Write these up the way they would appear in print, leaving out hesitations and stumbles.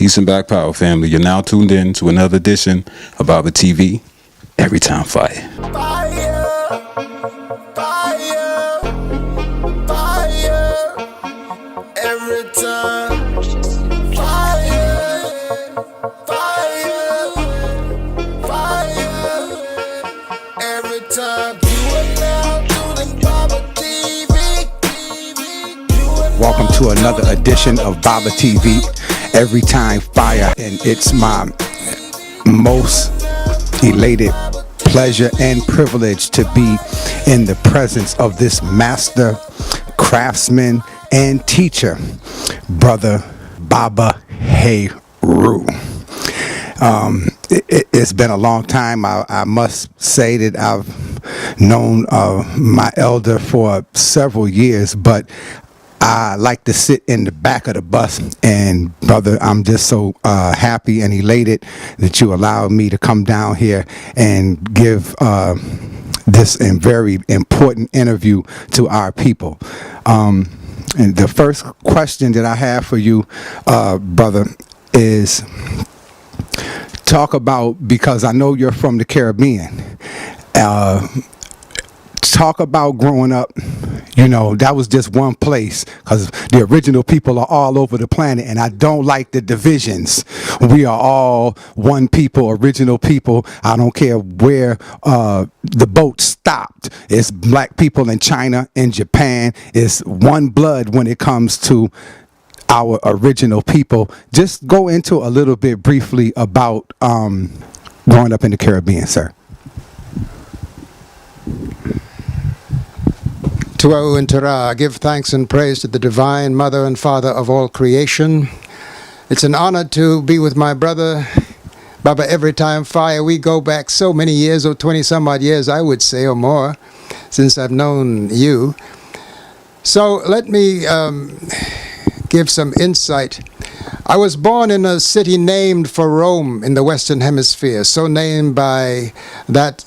Peace and Black Power, family. You're now tuned in to another edition of BAABA TV, Every Time Fire. Fire, fire, fire, every time. Fire, fire, fire, every time. You are now tuning BAABA TV. Welcome to another edition of BAABA TV, Every Time Fire, and it's my most elated pleasure and privilege to be in the presence of this master craftsman and teacher, Brother BAABA HERU. It's been a long time. I must say that I've known my elder for several years, but I like to sit in the back of the bus, and brother, I'm just so happy and elated that you allowed me to come down here and give this very important interview to our people. And the first question that I have for you, brother, is talk about, because I know you're from the Caribbean, talk about growing up. You know, that was just one place, because the original people are all over the planet, and I don't like the divisions. We are all one people, original people. I don't care where the boat stopped. It's black people in China, in Japan. It's one blood when it comes to our original people. Just go into a little bit briefly about growing up in the Caribbean, sir. Tua'u and Tara, give thanks and praise to the Divine Mother and Father of all creation. It's an honor to be with my brother, BAABA Every Time Fire. We go back so many years, 20 some odd years, I would say, or more, since I've known you. So let me give some insight. I was born in a city named for Rome in the Western Hemisphere, so named by that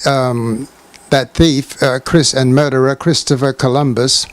thief, and murderer, Christopher Columbus.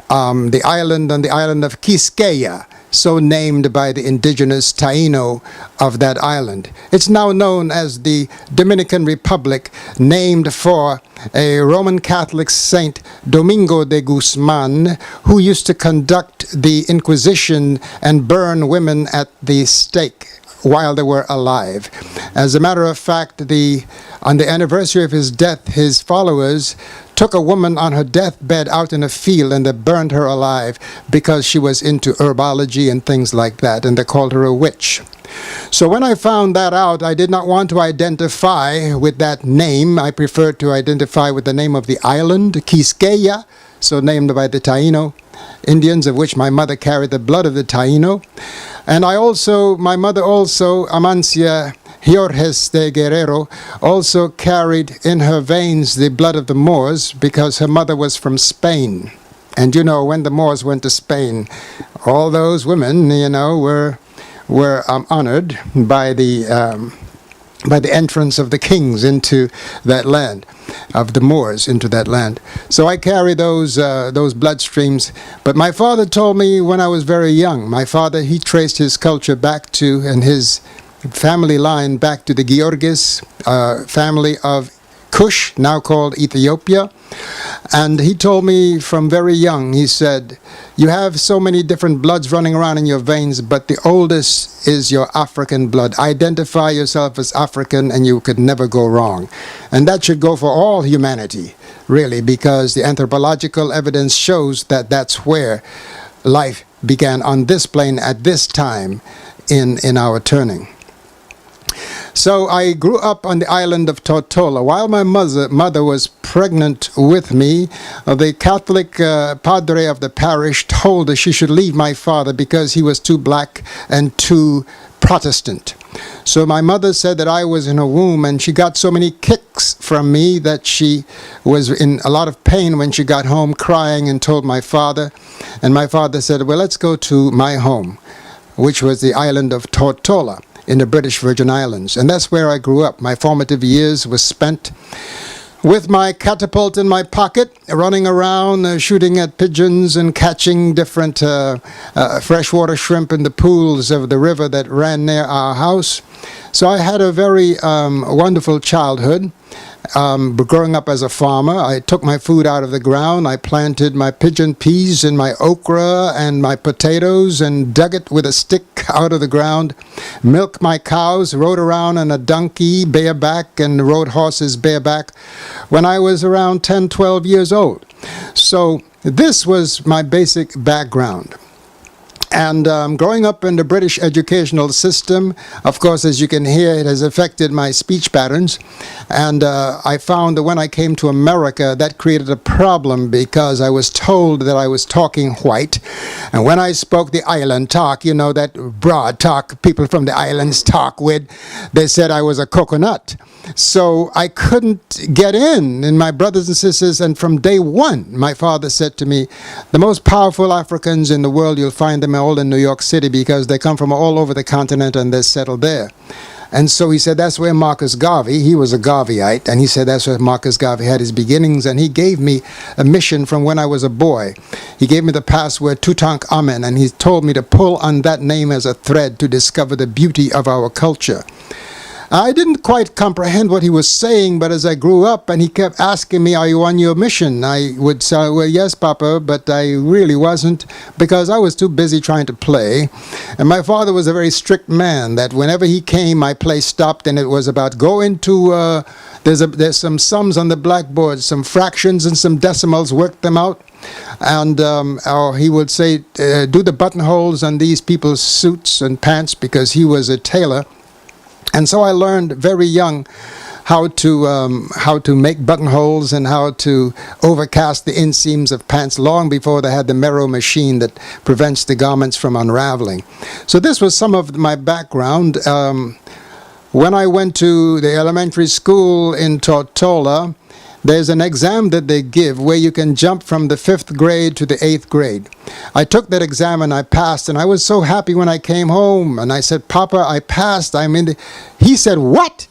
The island on the island of Quisqueya, so named by the indigenous Taino of that island. It's now known as the Dominican Republic, named for a Roman Catholic saint, Domingo de Guzman, who used to conduct the Inquisition and burn women at the stake while they were alive. As a matter of fact, on the anniversary of his death, his followers took a woman on her deathbed out in a field, and they burned her alive because she was into herbology and things like that, and they called her a witch. So when I found that out, I did not want to identify with that name. I preferred to identify with the name of the island, Quisqueya, so named by the Taino Indians, of which my mother carried the blood of the Taino. And my mother also, Amancia Jorges de Guerrero, also carried in her veins the blood of the Moors, because her mother was from Spain. And you know, when the Moors went to Spain, all those women, you know, were honored by the entrance of the kings into that land, of the Moors into that land. So I carry those bloodstreams. But my father told me when I was very young, my father, he traced his culture back to, and his family line back to the Georgis family of Kush, now called Ethiopia. And he told me from very young, he said, you have so many different bloods running around in your veins, but the oldest is your African blood. Identify yourself as African and you could never go wrong. And that should go for all humanity, really, because the anthropological evidence shows that that's where life began on this plane at this time in our turning. So I grew up on the island of Tortola. While my mother was pregnant with me, the Catholic padre of the parish told her she should leave my father because he was too black and too Protestant. So my mother said that I was in her womb, and she got so many kicks from me that she was in a lot of pain when she got home, crying, and told my father. And my father said, well, let's go to my home, which was the island of Tortola in the British Virgin Islands. And that's where I grew up. My formative years were spent. with my catapult in my pocket, running around, shooting at pigeons and catching different freshwater shrimp in the pools of the river that ran near our house. So I had a very wonderful childhood. Growing up as a farmer, I took my food out of the ground. I planted my pigeon peas and my okra and my potatoes and dug it with a stick out of the ground. Milked my cows, rode around on a donkey bareback and rode horses bareback when I was around 10, 12 years old. So this was my basic background. And growing up in the British educational system, of course, as you can hear, it has affected my speech patterns. And I found that when I came to America, that created a problem because I was told that I was talking white. And when I spoke the island talk, you know, that broad talk people from the islands talk with, they said I was a coconut. So I couldn't get in. And my brothers and sisters, and from day one, my father said to me, the most powerful Africans in the world, you'll find them all in New York City because they come from all over the continent and they're settled there. And so he said, that's where Marcus Garvey, he was a Garveyite, and he said that's where Marcus Garvey had his beginnings, and he gave me a mission from when I was a boy. He gave me the password Tutankhamen, and he told me to pull on that name as a thread to discover the beauty of our culture. I didn't quite comprehend what he was saying, but as I grew up and he kept asking me, are you on your mission? I would say, well, yes, Papa, but I really wasn't because I was too busy trying to play. And my father was a very strict man that whenever he came, my play stopped and it was about go into, there's some sums on the blackboard, some fractions and some decimals, work them out. And or he would say, do the buttonholes on these people's suits and pants because he was a tailor. And so I learned very young how to make buttonholes and how to overcast the inseams of pants long before they had the Mero machine that prevents the garments from unraveling. So this was some of my background. When I went to the elementary school in Tortola, there's an exam that they give where you can jump from the 5th grade to the 8th grade. I took that exam and I passed, and I was so happy when I came home. And I said, Papa, I passed. I'm in the... He said, what?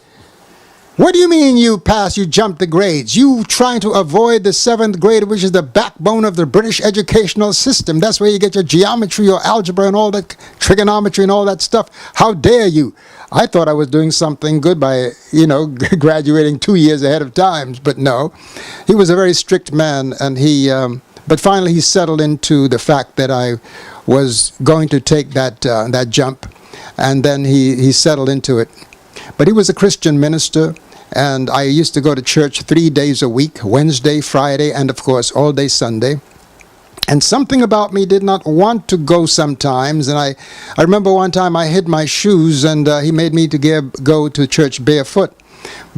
What do you mean you passed? You jumped the grades. You trying to avoid the 7th grade, which is the backbone of the British educational system. That's where you get your geometry, your algebra, and all that, trigonometry and all that stuff. How dare you? I thought I was doing something good by, graduating 2 years ahead of time, but no. He was a very strict man, and but finally he settled into the fact that I was going to take that jump, and then he settled into it. But he was a Christian minister, and I used to go to church 3 days a week, Wednesday, Friday, and of course all day Sunday. And something about me did not want to go sometimes. And I remember one time I hid my shoes, and he made me to go to church barefoot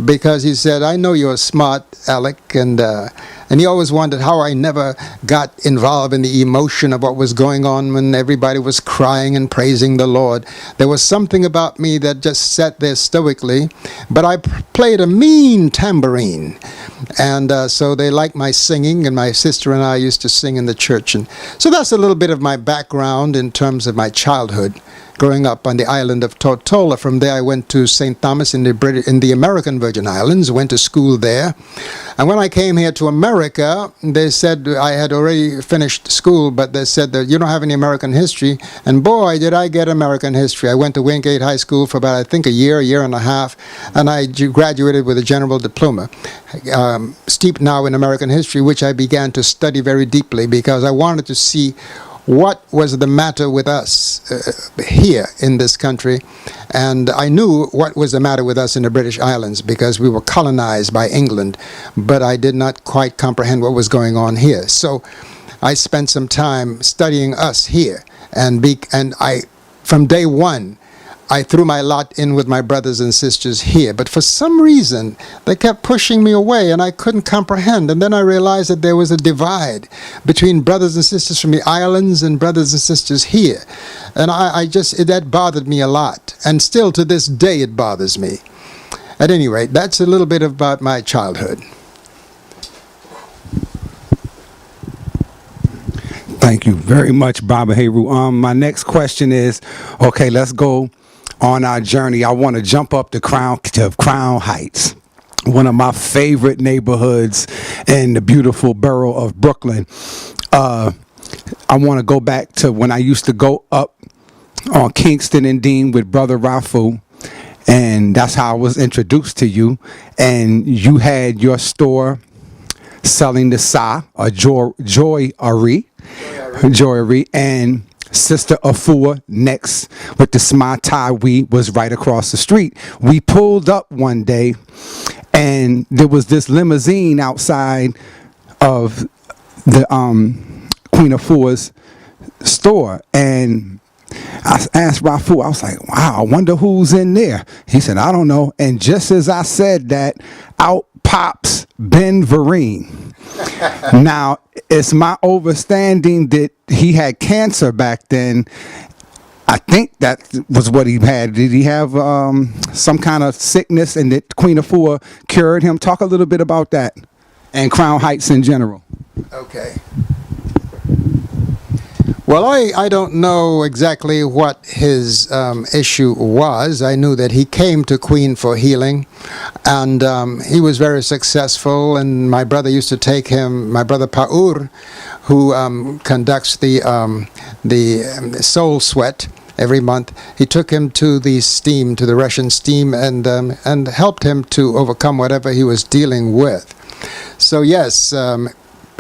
because he said, I know you're smart, Alec. And he always wondered how I never got involved in the emotion of what was going on when everybody was crying and praising the Lord. There was something about me that just sat there stoically, but I played a mean tambourine. And so they liked my singing, and my sister and I used to sing in the church. And so that's a little bit of my background in terms of my childhood, growing up on the island of Tortola. From there I went to St. Thomas in the American Virgin Islands, went to school there. And when I came here to America, they said I had already finished school, but they said that you don't have any American history. And boy, did I get American history. I went to Wingate High School for about, I think, a year and a half, and I graduated with a general diploma, steeped now in American history, which I began to study very deeply because I wanted to see what was the matter with us here in this country. And I knew what was the matter with us in the British Islands because we were colonized by England, but I did not quite comprehend what was going on here. So I spent some time studying us here, and from day one, I threw my lot in with my brothers and sisters here. But for some reason, they kept pushing me away, and I couldn't comprehend. And then I realized that there was a divide between brothers and sisters from the islands and brothers and sisters here. And that bothered me a lot. And still to this day, it bothers me. At any rate, that's a little bit about my childhood. Thank you very much, BAABA HERU. My next question is, okay, let's go on our journey. I want to jump up to Crown Heights. one of my favorite neighborhoods in the beautiful borough of Brooklyn. I want to go back to when I used to go up on Kingston and Dean with Brother Rafu, and that's how I was introduced to you. And you had your store selling the Sa, or joyery, and Sister Afua next with the Sma Tai We was right across the street. We pulled up one day, and there was this limousine outside of the Queen Afua's store, and I asked Rafu, I was like, wow, I wonder who's in there. He said, I don't know. And just as I said that, out pops Ben Vereen. Now, it's my understanding that he had cancer back then. I think that was what he had. Did he have some kind of sickness, and that Queen Afua cured him? Talk a little bit about that and Crown Heights in general. Okay. Well, I don't know exactly what his issue was. I knew that he came to Queen for healing, and he was very successful. And my brother used to take him, my brother Paur, who conducts the Soul Sweat every month. He took him to the Russian steam, and helped him to overcome whatever he was dealing with. So yes,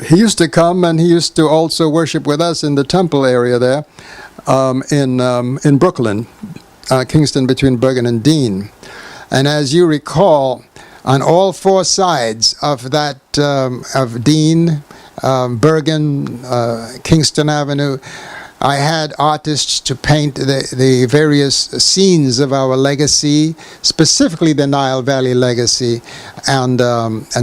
he used to come, and he used to also worship with us in the temple area there, in Brooklyn, Kingston, between Bergen and Dean. And as you recall, on all four sides of that, of Dean, Bergen, Kingston Avenue, I had artists to paint the various scenes of our legacy, specifically the Nile Valley legacy, and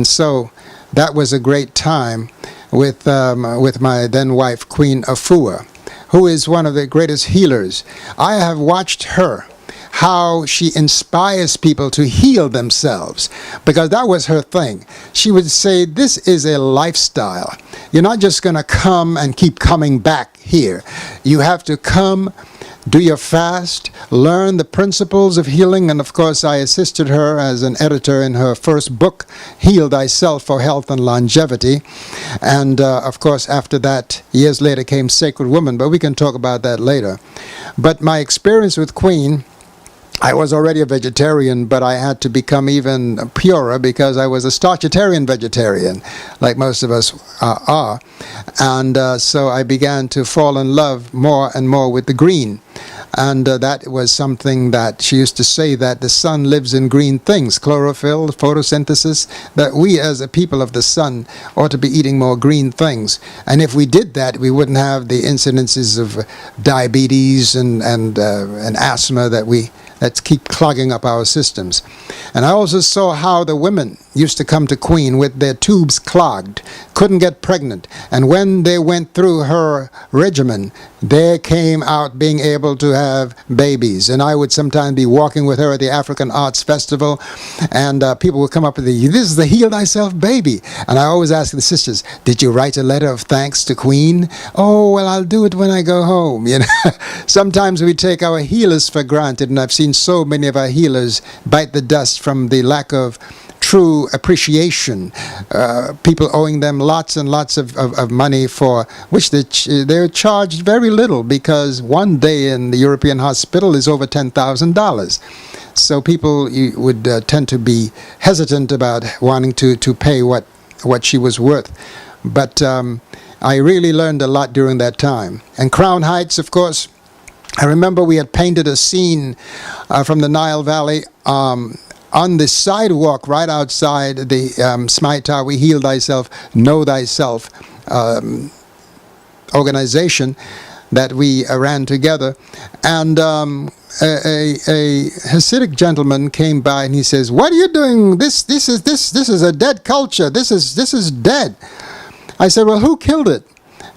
so that was a great time with my then wife, Queen Afua, who is one of the greatest healers. I have watched her, how she inspires people to heal themselves, because that was her thing. She would say, this is a lifestyle. You're not just going to come and keep coming back here. You have to come, do your fast, learn the principles of healing. And of course, I assisted her as an editor in her first book, Heal Thyself for Health and Longevity. And of course, after that, years later came Sacred Woman, but we can talk about that later. But my experience with Queen, I was already a vegetarian, but I had to become even purer because I was a starchitarian vegetarian, like most of us are. And so I began to fall in love more and more with the green. And that was something that she used to say, that the sun lives in green things, chlorophyll, photosynthesis, that we as a people of the sun ought to be eating more green things. And if we did that, we wouldn't have the incidences of diabetes and asthma that keep clogging up our systems. And I also saw how the women used to come to Queen with their tubes clogged, couldn't get pregnant. And when they went through her regimen, they came out being able to have babies. And I would sometimes be walking with her at the African Arts Festival, and people would come up with this is the Heal Thyself baby. And I always ask the sisters, did you write a letter of thanks to Queen? Oh, well, I'll do it when I go home. You know, sometimes we take our healers for granted, and I've seen so many of our healers bite the dust from the lack of true appreciation, people owing them lots and lots of money for which they're charged very little, because one day in the European hospital is over $10,000. So people would tend to be hesitant about wanting to pay what she was worth. But I really learned a lot during that time. And Crown Heights, of course, I remember we had painted a scene from the Nile Valley on the sidewalk right outside the Smaita, We Heal Thyself, Know Thyself organization that we ran together. And a Hasidic gentleman came by and he says, "What are you doing? This is a dead culture. This is dead." I said, "Well, who killed it?"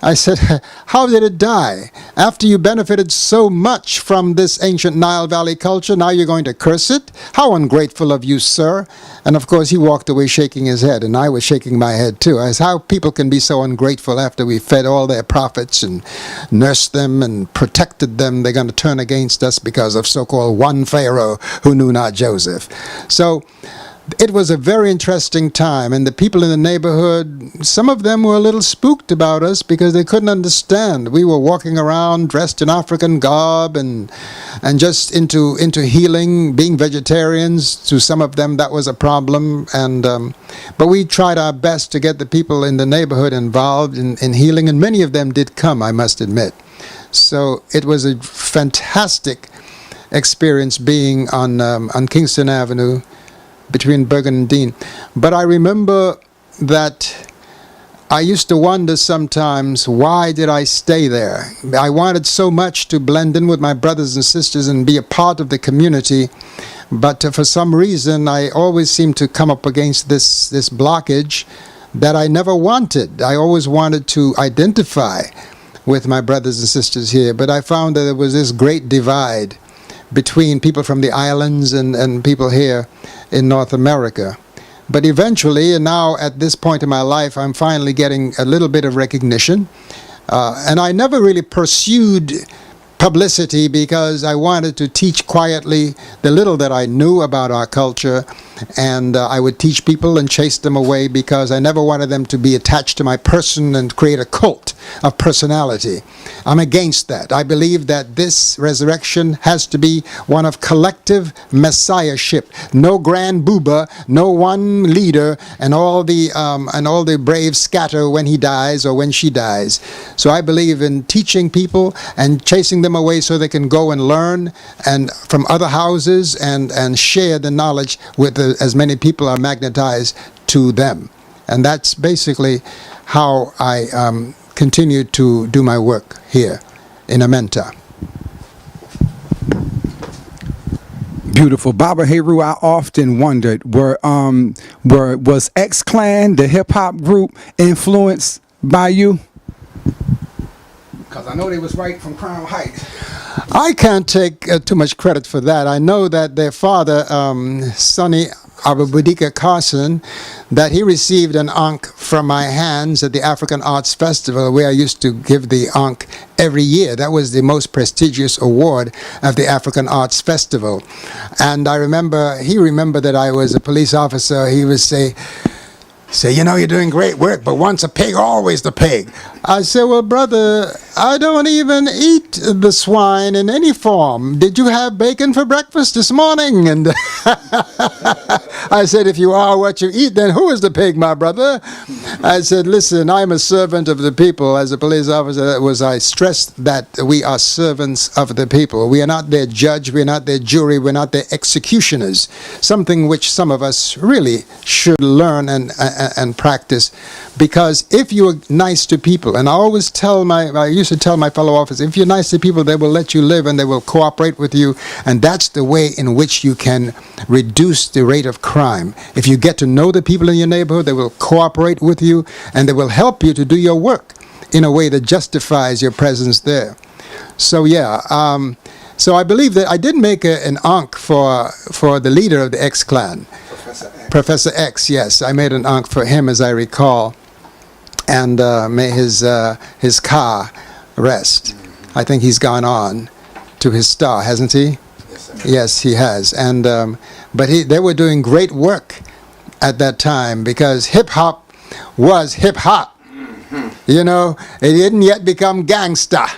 I said, "How did it die? After you benefited so much from this ancient Nile Valley culture, now you're going to curse it? How ungrateful of you, sir." And of course, he walked away shaking his head, and I was shaking my head too. I said, how people can be so ungrateful after we fed all their prophets and nursed them and protected them. They're going to turn against us because of so-called one Pharaoh who knew not Joseph. So it was a very interesting time, and the people in the neighborhood, some of them were a little spooked about us because they couldn't understand. We were walking around dressed in African garb and just into healing, being vegetarians. To some of them, that was a problem, and but we tried our best to get the people in the neighborhood involved in healing, and many of them did come, I must admit. So it was a fantastic experience being on Kingston Avenue, between Bergen and Dean. But I remember that I used to wonder sometimes, why did I stay there? I wanted so much to blend in with my brothers and sisters and be a part of the community, but for some reason I always seemed to come up against this blockage that I never wanted. I always wanted to identify with my brothers and sisters here, but I found that there was this great divide between people from the islands and people here in North America. But eventually, and now at this point in my life, I'm finally getting a little bit of recognition. And I never really pursued publicity because I wanted to teach quietly the little that I knew about our culture, and I would teach people and chase them away because I never wanted them to be attached to my person and create a cult of personality. I'm against that. I believe that this resurrection has to be one of collective messiahship. No grand booba, no one leader, and all the braves scatter when he dies or when she dies. So I believe in teaching people and chasing them away so they can go and learn and from other houses and share the knowledge with as many people are magnetized to them. And that's basically how I continue to do my work here in Amenta. Beautiful. BAABA, HERU, I often wondered, was X-Clan, the hip-hop group, influenced by you? Because I know they was right from Crown Heights. I can't take too much credit for that. I know that their father, Sonny Abubadika Carson, that he received an Ankh from my hands at the African Arts Festival, where I used to give the Ankh every year. That was the most prestigious award of the African Arts Festival. And I remember, he remembered that I was a police officer. He would say, you know, you're doing great work, but once a pig, always the pig. I said, well, brother, I don't even eat the swine in any form. Did you have bacon for breakfast this morning? And I said, if you are what you eat, then who is the pig, my brother? I said, listen, I'm a servant of the people. As a police officer, I stressed that we are servants of the people. We are not their judge, we are not their jury, we're not their executioners. Something which some of us really should learn and practice. Because if you are nice to people, and I used to tell my fellow officers, if you're nice to people, they will let you live and they will cooperate with you. And that's the way in which you can reduce the rate of crime. If you get to know the people in your neighborhood, they will cooperate with you and they will help you to do your work in a way that justifies your presence there. So yeah, so I believe that I did make an Ankh for the leader of the X-Clan. Professor X, yes. I made an Ankh for him, as I recall. And may his car rest. I think he's gone on to his star, hasn't he? Yes, sir. Yes, he has. And but they were doing great work at that time because hip-hop was hip-hop. You know, it didn't yet become gangsta.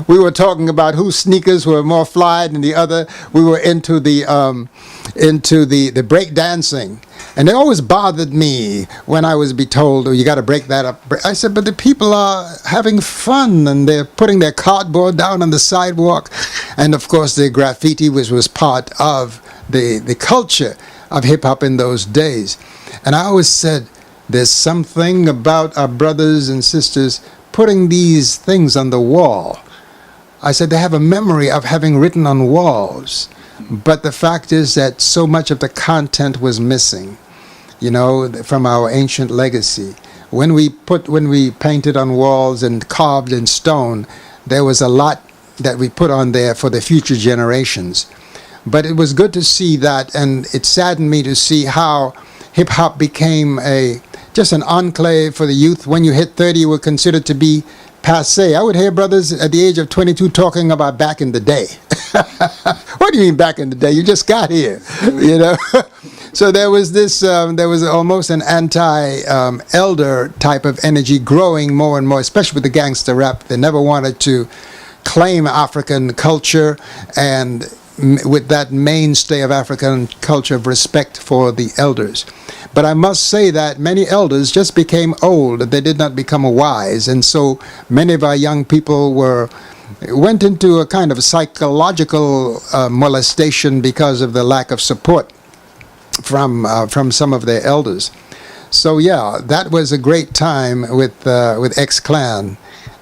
We were talking about whose sneakers were more fly than the other. We were into the break dancing. And it always bothered me when I was told, oh, you got to break that up. I said, but the people are having fun and they're putting their cardboard down on the sidewalk. And of course, the graffiti was part of the culture of hip-hop in those days. And I always said, there's something about our brothers and sisters putting these things on the wall. I said, they have a memory of having written on walls. But the fact is that so much of the content was missing, you know, from our ancient legacy. When we painted on walls and carved in stone, there was a lot that we put on there for the future generations. But it was good to see that, and it saddened me to see how hip-hop became just an enclave for the youth. When you hit 30, you were considered to be passé. I would hear brothers at the age of 22 talking about back in the day. What do you mean back in the day? You just got here, you know? So there was this, there was almost an anti-elder type of energy growing more and more, especially with the gangster rap. They never wanted to claim African culture, and with that mainstay of African culture of respect for the elders. But I must say that many elders just became old. They did not become wise. And so many of our young people went into a kind of psychological molestation because of the lack of support from some of their elders. So yeah, that was a great time with X-Clan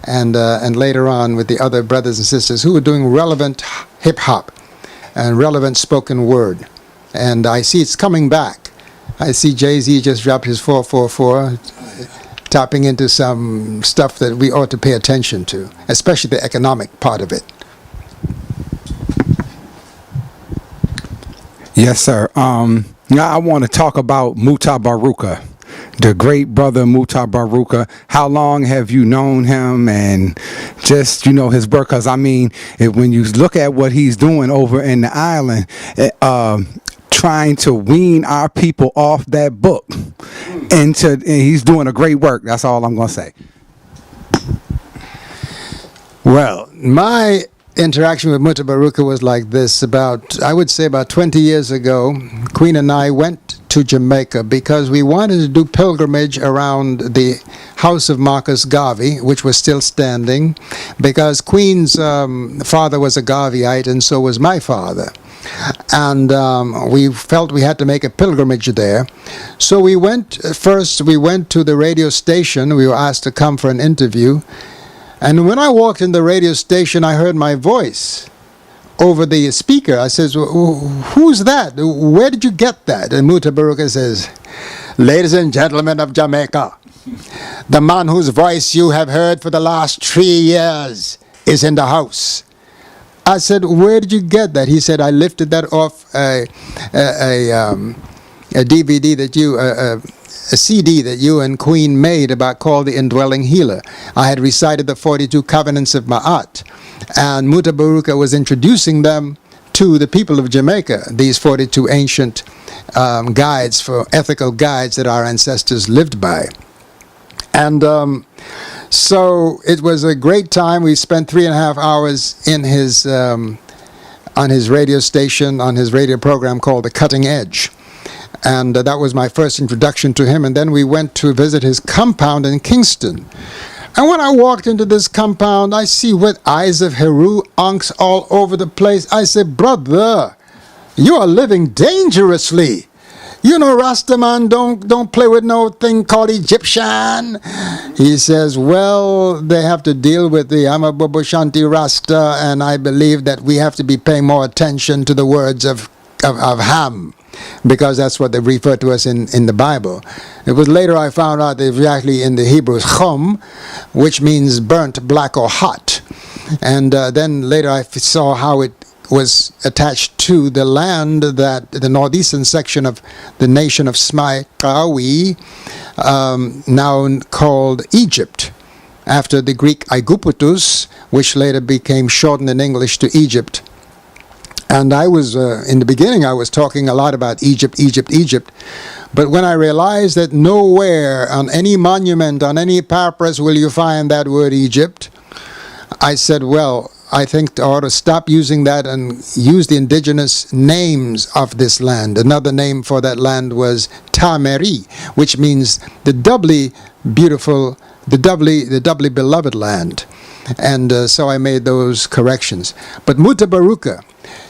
and later on with the other brothers and sisters who were doing relevant hip-hop and relevant spoken word. And I see it's coming back. I see Jay-Z just dropped his 444, tapping into some stuff that we ought to pay attention to, especially the economic part of it. Yes, sir. Now I want to talk about Mutabaruka, the great brother Mutabaruka. How long have you known him, and just, his work? Because, I mean, when you look at what he's doing over in the island, trying to wean our people off that book, and he's doing a great work. That's all I'm going to say. Well, my interaction with Mutabaruka was like this. I would say about 20 years ago, Queen and I went to Jamaica because we wanted to do pilgrimage around the house of Marcus Garvey, which was still standing, because Queen's father was a Garveyite, and so was my father. And we felt we had to make a pilgrimage there. So we went to the radio station. We were asked to come for an interview. And when I walked in the radio station, I heard my voice over the speaker. I says, who's that? Where did you get that? And Mutabaruka says, ladies and gentlemen of Jamaica, the man whose voice you have heard for the last 3 years is in the house. I said, where did you get that? He said, I lifted that off a DVD that a CD that you and Queen made called The Indwelling Healer. I had recited the 42 covenants of Ma'at, and Mutabaruka was introducing them to the people of Jamaica, these 42 ancient ethical guides that our ancestors lived by. And so it was a great time. We spent 3.5 hours in on his radio station, on his radio program called The Cutting Edge. And that was my first introduction to him. And then we went to visit his compound in Kingston. And when I walked into this compound, I see with eyes of HERU unks all over the place. I said, brother, you are living dangerously. Rastaman don't play with no thing called Egyptian. He says, well, they have to deal with the Amabubu Shanti Rasta, and I believe that we have to be paying more attention to the words of Ham, because that's what they refer to us in the Bible. It was later I found out that it was actually in the Hebrew chum, which means burnt, black, or hot. And then later I saw how it was attached to the land, that the northeastern section of the nation of Smaikawi, now called Egypt, after the Greek Aiguputus, which later became shortened in English to Egypt. And I was, in the beginning, I was talking a lot about Egypt. But when I realized that nowhere on any monument, on any papyrus will you find that word Egypt, I said, well, I think I ought to stop using that and use the indigenous names of this land. Another name for that land was Tameri, which means the doubly beautiful, the doubly beloved land. And so I made those corrections. But Mutabaruka,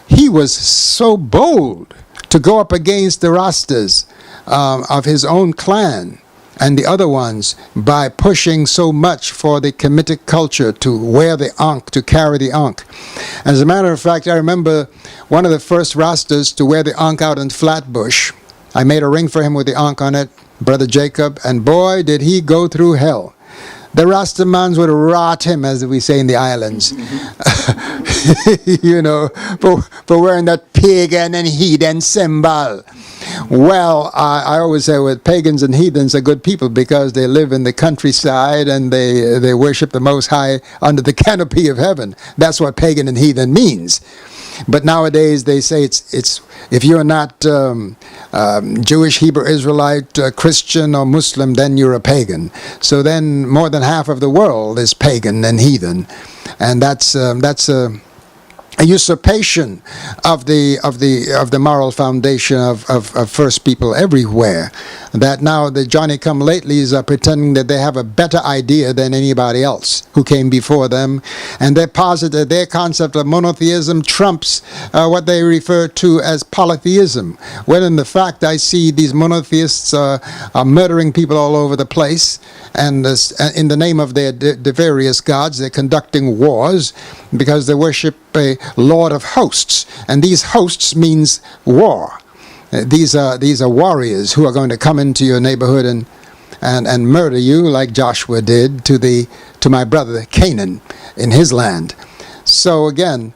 he was so bold to go up against the Rastas of his own clan and the other ones by pushing so much for the Kemetic culture, to wear the ankh, to carry the ankh. As a matter of fact, I remember one of the first Rastas to wear the ankh out in Flatbush. I made a ring for him with the ankh on it, Brother Jacob, and boy, did he go through hell. The Rastamans would rot him, as we say in the islands, for wearing that pagan and heathen symbol. Well, I always say with pagans and heathens are good people because they live in the countryside and they worship the Most High under the canopy of heaven. That's what pagan and heathen means. But nowadays they say it's if you're not Jewish, Hebrew Israelite, Christian, or Muslim, then you're a pagan. So then more than half of the world is pagan and heathen, and that's a usurpation of the moral foundation of first people everywhere. That now the Johnny-come-latelys are pretending that they have a better idea than anybody else who came before them, and they posit that their concept of monotheism trumps what they refer to as polytheism. When in the fact I see these monotheists are murdering people all over the place, and in the name of the various gods, they're conducting wars because they worship a Lord of hosts, and these hosts means war. These are warriors who are going to come into your neighborhood and murder you like Joshua did to my brother Canaan in his land. So again,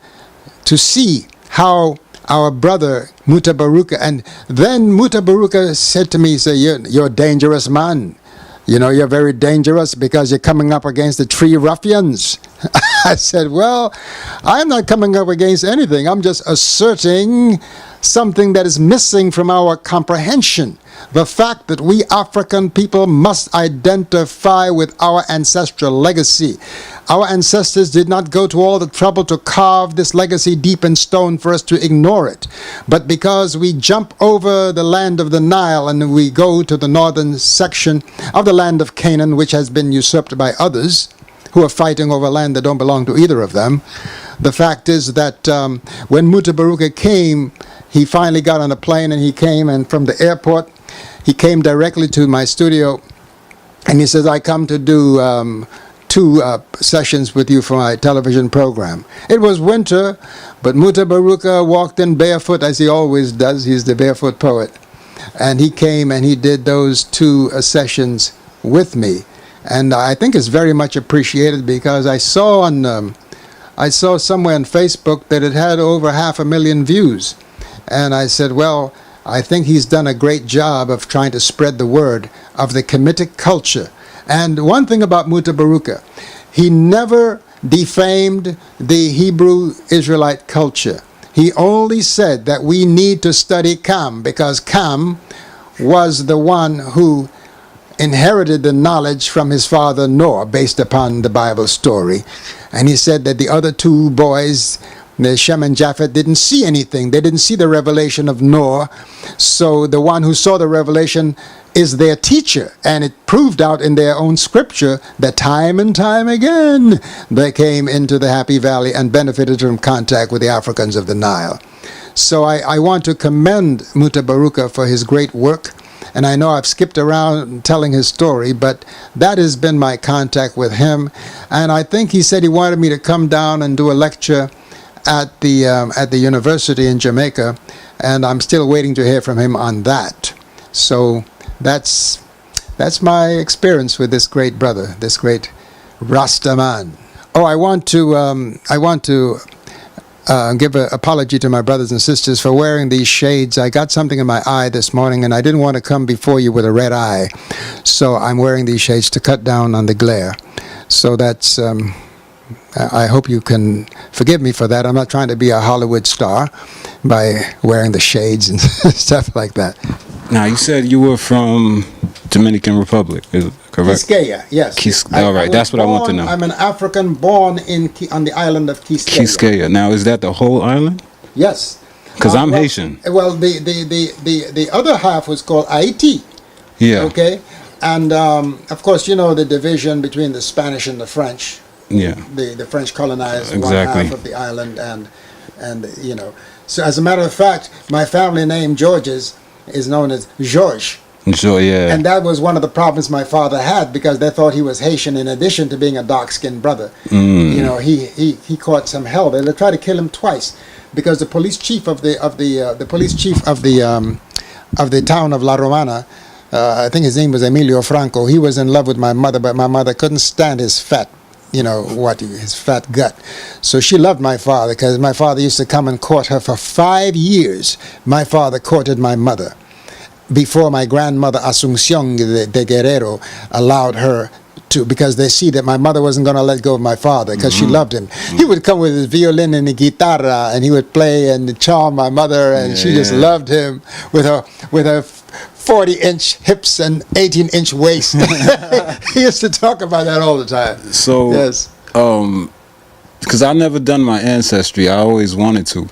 to see how our brother Mutabaruka, and then Mutabaruka said to me, he said, you're a dangerous man. You know, you're very dangerous because you're coming up against the tree ruffians. I said, well, I'm not coming up against anything. I'm just asserting something that is missing from our comprehension. The fact that we African people must identify with our ancestral legacy. Our ancestors did not go to all the trouble to carve this legacy deep in stone for us to ignore it. But because we jump over the land of the Nile and we go to the northern section of the land of Canaan, which has been usurped by others who are fighting over land that don't belong to either of them, the fact is that when Mutabaruka came, he finally got on a plane and he came, and from the airport, he came directly to my studio, and he says, I come to do 2 sessions with you for my television program. It was winter, but Mutabaruka walked in barefoot, as he always does. He's the barefoot poet. And he came and he did those 2 sessions with me. And I think it's very much appreciated because I saw somewhere on Facebook that it had over 500,000 views. And I said, well, I think he's done a great job of trying to spread the word of the Kemetic culture. And one thing about Mutabaruka, he never defamed the Hebrew Israelite culture. He only said that we need to study Cam, because Cam was the one who inherited the knowledge from his father Noah based upon the Bible story. And he said that the other 2 boys, Shem and Japheth, didn't see anything. They didn't see the revelation of Noah. So the one who saw the revelation is their teacher. And it proved out in their own scripture that time and time again they came into the Happy Valley and benefited from contact with the Africans of the Nile. So I want to commend Mutabaruka for his great work. And I know I've skipped around telling his story, but that has been my contact with him. And I think he said he wanted me to come down and do a lecture at the university in Jamaica, and I'm still waiting to hear from him on that. So that's my experience with this great brother, this great Rastaman. Oh, I want to give an apology to my brothers and sisters for wearing these shades. I got something in my eye this morning, and I didn't want to come before you with a red eye, so I'm wearing these shades to cut down on the glare. So that's. I hope you can forgive me for that. I'm not trying to be a Hollywood star by wearing the shades and stuff like that. Now, you said you were from Dominican Republic, is it correct? Quisqueya, yes. All right, that's what I want to know. I'm an African born on the island of Quisqueya. Quisqueya. Now, is that the whole island? Yes. Because I'm Haitian. Well, the other half was called Haiti. Yeah. Okay. And, of course, you know the division between the Spanish and the French. Yeah. The French colonized exactly. 1/2 of the island, and you know. So as a matter of fact, my family name Georges is known as Georges. Sure, yeah. And that was one of the problems my father had, because they thought he was Haitian in addition to being a dark-skinned brother. You know, he caught some hell. They tried to kill him twice because the police chief of the town of La Romana, I think his name was Emilio Franco. He was in love with my mother, but my mother couldn't stand his fat. His fat gut. So she loved my father because my father used to come and court her for 5 years. My father courted my mother before my grandmother Asuncion de Guerrero allowed her to, because they see that my mother wasn't going to let go of my father because she loved him. He would come with his violin and a guitarra, and he would play and charm my mother, and she just loved him with her 40-inch hips and 18-inch waist. He used to talk about that all the time. So, yes. Because I never done my ancestry, I always wanted to.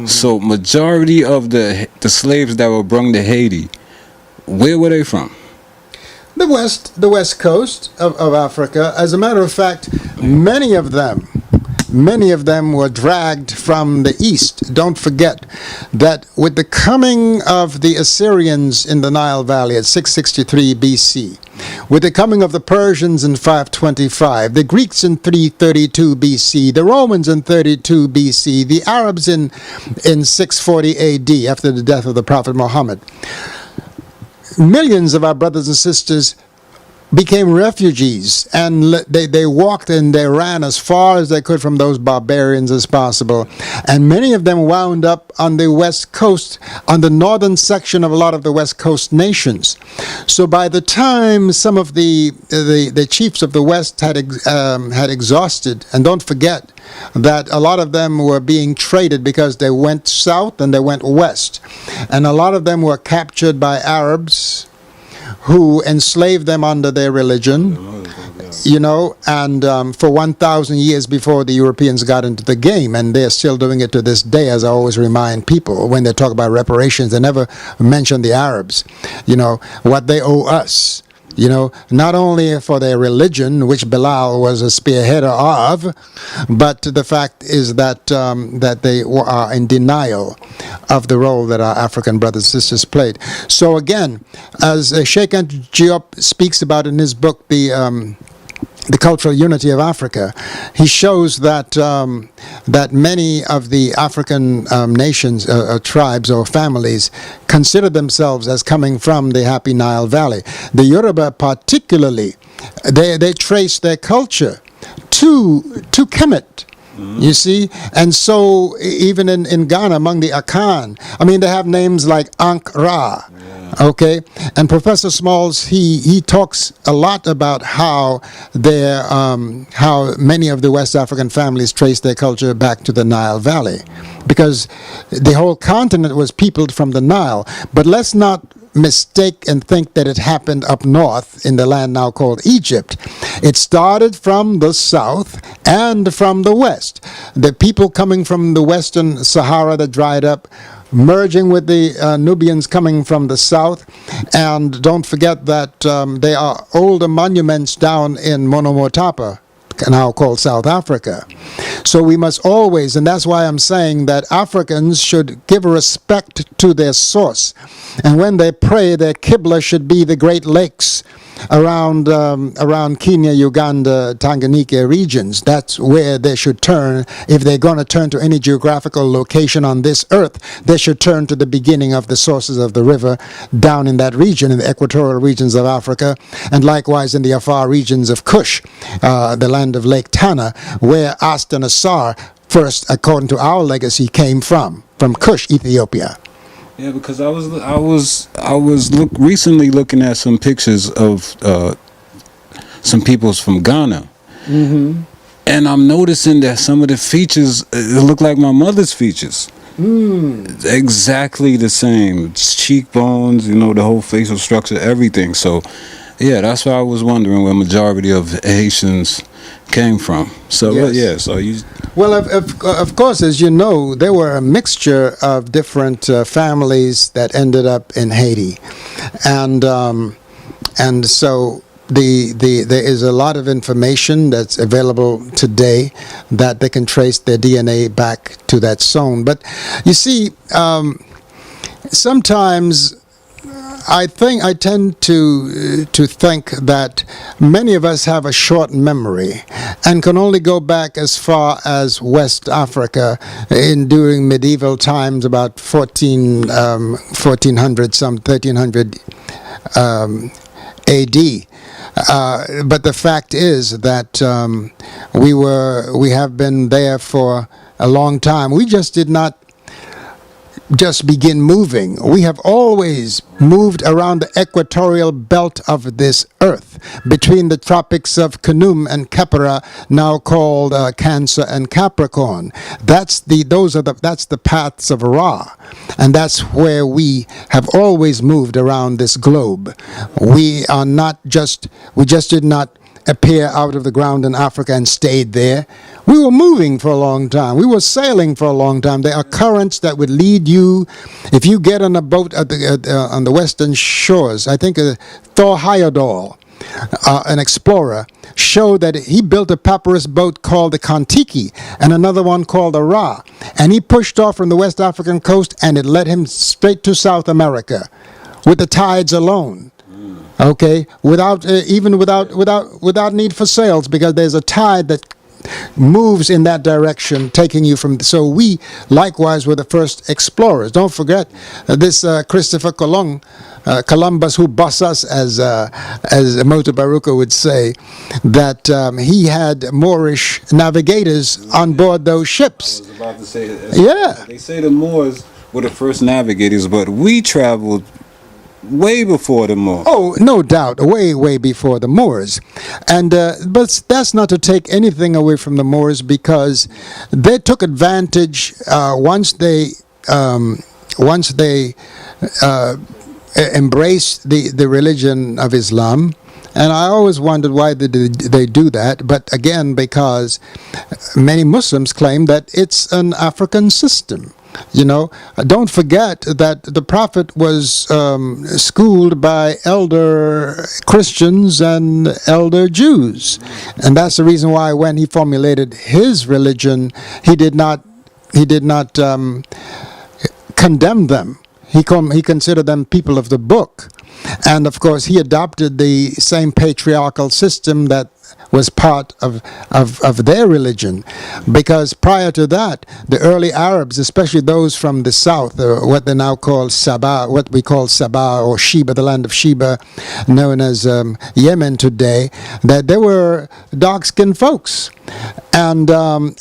So, majority of the slaves that were brought to Haiti, where were they from? The west coast of Africa. As a matter of fact, many of them were dragged from the east. Don't forget that with the coming of the Assyrians in the Nile Valley at 663 BC, with the coming of the Persians in 525, the Greeks in 332 BC, the Romans in 32 BC, the Arabs in 640 AD, after the death of the Prophet Muhammad, millions of our brothers and sisters became refugees, and they walked and they ran as far as they could from those barbarians as possible, and many of them wound up on the west coast, on the northern section of a lot of the west coast nations. So by the time some of the chiefs of the west had exhausted, and don't forget that a lot of them were being traded because they went south and they went west, and a lot of them were captured by Arabs who enslaved them under their religion, and for 1,000 years before the Europeans got into the game, and they're still doing it to this day, as I always remind people. When they talk about reparations, they never mention the Arabs, what they owe us. Not only for their religion, which Bilal was a spearheader of, but the fact is that they are in denial of the role that our African brothers and sisters played. So again, as Sheikh Diop speaks about in his book, the cultural unity of Africa, he shows that many of the African nations, tribes or families consider themselves as coming from the Happy Nile Valley. The Yoruba particularly, they trace their culture to Kemet. You see, and so even in Ghana, among the Akan, they have names like Ankh Ra. Okay, and Professor Smalls, he talks a lot about how many of the West African families trace their culture back to the Nile Valley, because the whole continent was peopled from the Nile. But let's not mistake and think that it happened up north in the land now called Egypt. It started from the south and from the west. The people coming from the western Sahara that dried up, merging with the Nubians coming from the south. And don't forget that there are older monuments down in Monomotapa, now called South Africa. So we must always, and that's why I'm saying that Africans should give respect to their source. And when they pray, their Qibla should be the Great Lakes around Kenya, Uganda, Tanganyika regions. That's where they should turn. If they're going to turn to any geographical location on this earth, they should turn to the beginning of the sources of the river down in that region, in the equatorial regions of Africa, and likewise in the Afar regions of Kush, the land of Lake Tana, where Ast and Asar first, according to our legacy, came from Kush, Ethiopia. Yeah, because I was recently looking at some pictures of some peoples from Ghana, and I'm noticing that some of the features look like my mother's features. Exactly the same. It's cheekbones, the whole facial structure, everything. So, yeah, that's why I was wondering where majority of Haitians came from. So, Yes. so you. Well, of course, as you know, there were a mixture of different families that ended up in Haiti, and so there is a lot of information that's available today that they can trace their DNA back to that zone. But you see, sometimes I tend to think that many of us have a short memory and can only go back as far as West Africa during medieval times, about 1300 AD. But the fact is that we have been there for a long time. We just did not just begin moving. We have always moved around the equatorial belt of this earth, between the tropics of Canum and Kepara, now called Cancer and Capricorn. That's the paths of Ra, and that's where we have always moved around this globe. We just did not appear out of the ground in Africa and stayed there. We were moving for a long time. We were sailing for a long time. There are currents that would lead you, if you get on a boat on the western shores. I think Thor Heyerdahl, an explorer, showed that he built a papyrus boat called the Kontiki and another one called the Ra, and he pushed off from the West African coast, and it led him straight to South America with the tides alone. Okay, without need for sails, because there's a tide that moves in that direction, taking you from. So we likewise were the first explorers. Don't forget this Christopher Columbus, who bossed us, as Mutabaruka would say, that he had Moorish navigators on board those ships. I was about to say that. Yeah. They say the Moors were the first navigators, but we traveled way before the Moors. Oh, no doubt, way before the Moors, and but that's not to take anything away from the Moors, because they took advantage once they embraced the religion of Islam. And I always wondered why they do that. But again, because many Muslims claim that it's an African system. You know, don't forget that the Prophet was schooled by elder Christians and elder Jews. And that's the reason why when he formulated his religion, he did not condemn them. He considered them people of the book. And of course, he adopted the same patriarchal system that was part of their religion, because prior to that, the early Arabs, especially those from the south, what they now call Sabah, what we call Sabah or Sheba, the land of Sheba, known as Yemen today, that they were dark-skinned folks. And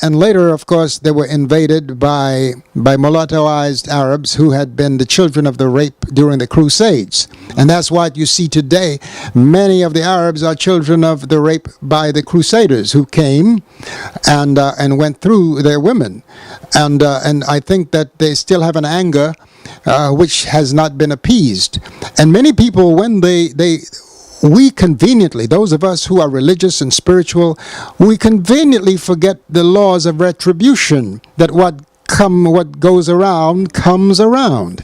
later, of course, they were invaded by mulattoized Arabs who had been the children of the rape during the Crusades. And that's why you see today many of the Arabs are children of the rape by the Crusaders, who came and went through their women. And I think that they still have an anger which has not been appeased. And many people, when we conveniently, those of us who are religious and spiritual, we conveniently forget the laws of retribution, that what goes around comes around.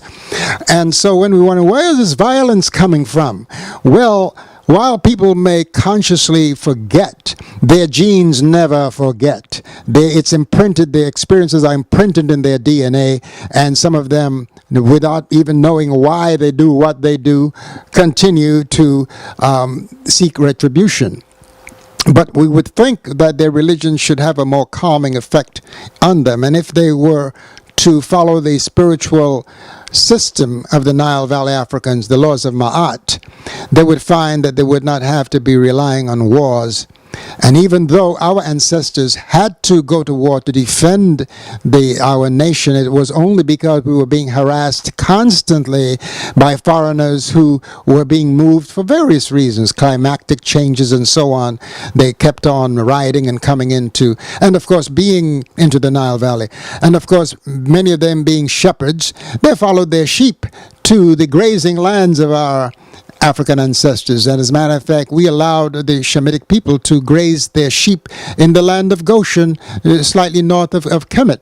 And so when we wonder, where is this violence coming from? Well, while people may consciously forget, their genes never forget. It's imprinted, their experiences are imprinted in their DNA, and some of them, without even knowing why they do what they do, continue to seek retribution. But we would think that their religion should have a more calming effect on them. And if they were to follow the spiritual system of the Nile Valley Africans, the laws of Ma'at, they would find that they would not have to be relying on wars. And even though our ancestors had to go to war to defend our nation, it was only because we were being harassed constantly by foreigners who were being moved for various reasons, climactic changes and so on. They kept on rioting and coming into, and of course being into the Nile Valley. And of course, many of them being shepherds, they followed their sheep to the grazing lands of our African ancestors. And as a matter of fact, we allowed the Shemitic people to graze their sheep in the land of Goshen, slightly north of Kemet.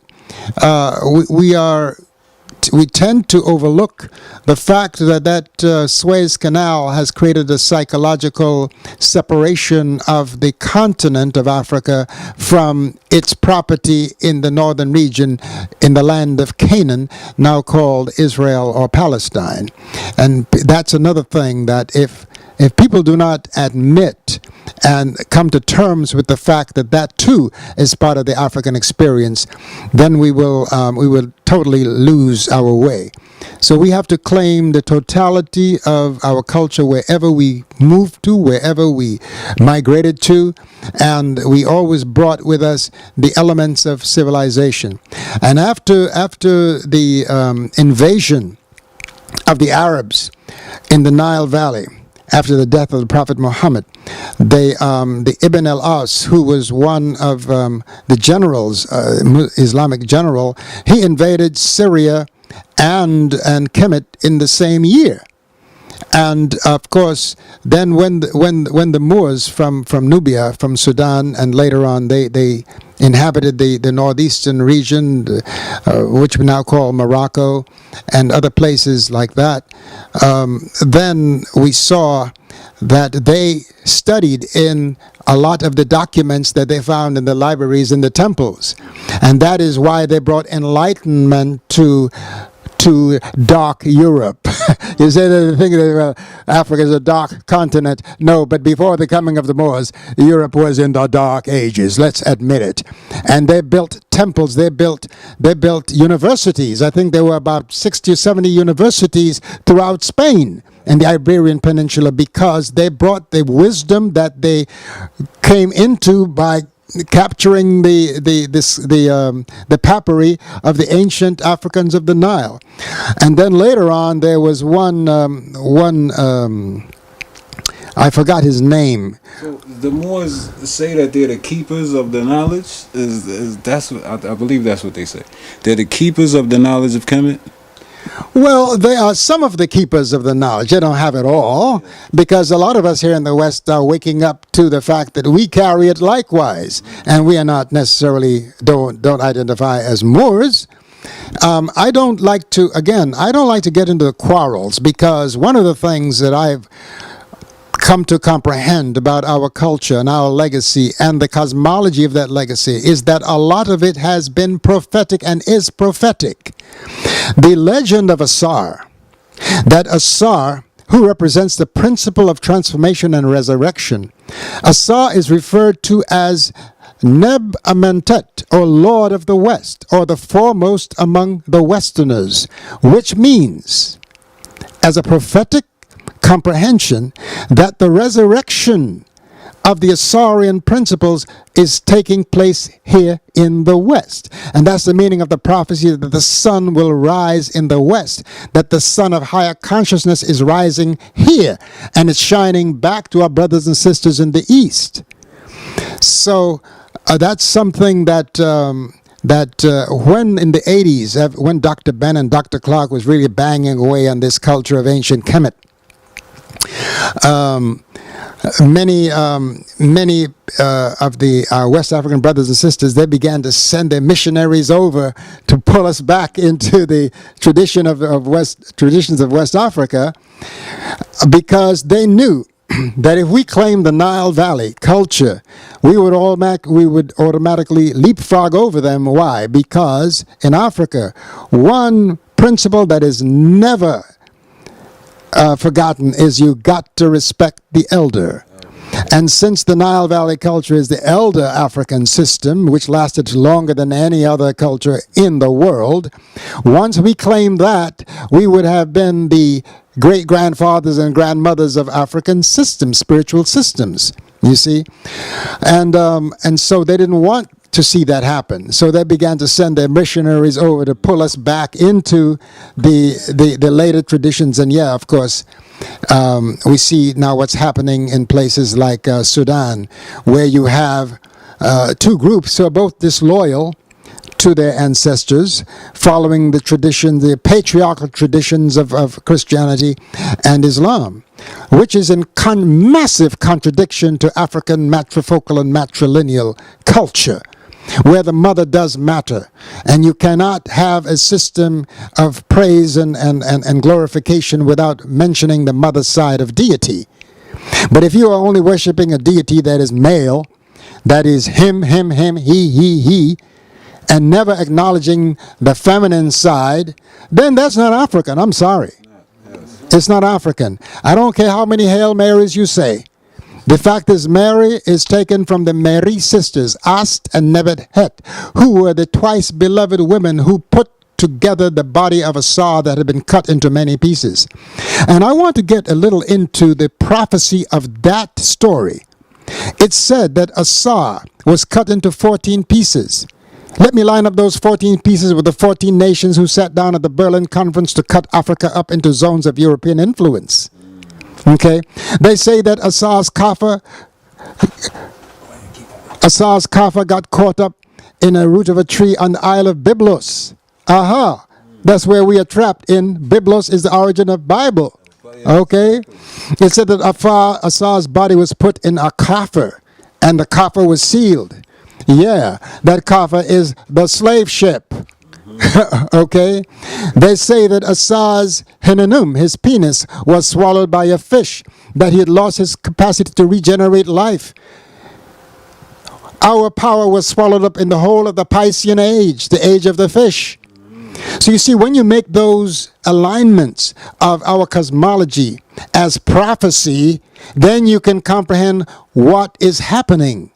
We tend to overlook the fact that Suez Canal has created a psychological separation of the continent of Africa from its property in the northern region, in the land of Canaan, now called Israel or Palestine. And that's another thing, that if people do not admit and come to terms with the fact that that too is part of the African experience, then we will totally lose our way. So we have to claim the totality of our culture wherever we moved to, wherever we migrated to, and we always brought with us the elements of civilization. And after the invasion of the Arabs in the Nile Valley, after the death of the Prophet Muhammad, the Ibn al-As, who was one of the generals, Islamic general, he invaded Syria and Kemet in the same year. And of course, then when the Moors from Nubia, from Sudan, and later on they inhabited the northeastern region, which we now call Morocco, and other places like that, then we saw that they studied in a lot of the documents that they found in the libraries in the temples. And that is why they brought enlightenment to dark Europe. You say that thinking that Africa is a dark continent. No, but before the coming of the Moors, Europe was in the dark ages. Let's admit it. And they built temples. They built universities. I think there were about 60 or 70 universities throughout Spain and the Iberian Peninsula, because they brought the wisdom that they came into by capturing the papyri of the ancient Africans of the Nile. And then later on there was one I forgot his name. So the Moors say that they're the keepers of the knowledge. That's what I believe. That's what they say. They're the keepers of the knowledge of Kemet. Well, they are some of the keepers of the knowledge. They don't have it all, because a lot of us here in the West are waking up to the fact that we carry it likewise, and we are not necessarily don't identify as Moors. I don't like to get into the quarrels, because one of the things that I've come to comprehend about our culture and our legacy and the cosmology of that legacy is that a lot of it has been prophetic and is prophetic. The legend of Asar, that Asar, who represents the principle of transformation and resurrection, Asar is referred to as Neb Amentet, or Lord of the West, or the foremost among the Westerners, which means, as a prophetic comprehension, that the resurrection of the Asarian principles is taking place here in the West. And that's the meaning of the prophecy that the sun will rise in the West, that the sun of higher consciousness is rising here, and it's shining back to our brothers and sisters in the East. So that's something that when in the 80s, when Dr. Ben and Dr. Clark was really banging away on this culture of ancient Kemet, many of the West African brothers and sisters, they began to send their missionaries over to pull us back into the traditions of West Africa, because they knew that if we claimed the Nile Valley culture, we would automatically leapfrog over them. Why? Because in Africa, one principle that is never forgotten is you got to respect the elder. And since the Nile Valley culture is the elder African system, which lasted longer than any other culture in the world, once we claimed that, we would have been the great-grandfathers and grandmothers of African systems, spiritual systems, you see. And so they didn't want to see that happen. So they began to send their missionaries over to pull us back into the later traditions. And yeah, of course, we see now what's happening in places like Sudan, where you have two groups who are both disloyal to their ancestors, following the tradition, the patriarchal traditions of Christianity and Islam, which is in massive contradiction to African matrifocal and matrilineal culture, where the mother does matter, and you cannot have a system of praise and glorification without mentioning the mother side of deity. But if you are only worshiping a deity that is male, that is him, he, and never acknowledging the feminine side, then that's not African. I'm sorry. It's not African. I don't care how many Hail Marys you say. The fact is, Mary is taken from the Mary sisters, Ast and Nebuchadnezzar, who were the twice beloved women who put together the body of Asa that had been cut into many pieces. And I want to get a little into the prophecy of that story. It said that Asa was cut into 14 pieces. Let me line up those 14 pieces with the 14 nations who sat down at the Berlin Conference to cut Africa up into zones of European influence. Okay? They say that Asa's coffin got caught up in a root of a tree on the Isle of Byblos. Aha! That's where we are trapped in. Byblos is the origin of Bible. Okay? It said that Asa's body was put in a coffer, and the coffer was sealed. Yeah, that coffer is the slave ship. Okay? They say that Asa's henanum, his penis, was swallowed by a fish, that he had lost his capacity to regenerate life. Our power was swallowed up in the whole of the Piscean age, the age of the fish. So you see, when you make those alignments of our cosmology as prophecy, then you can comprehend what is happening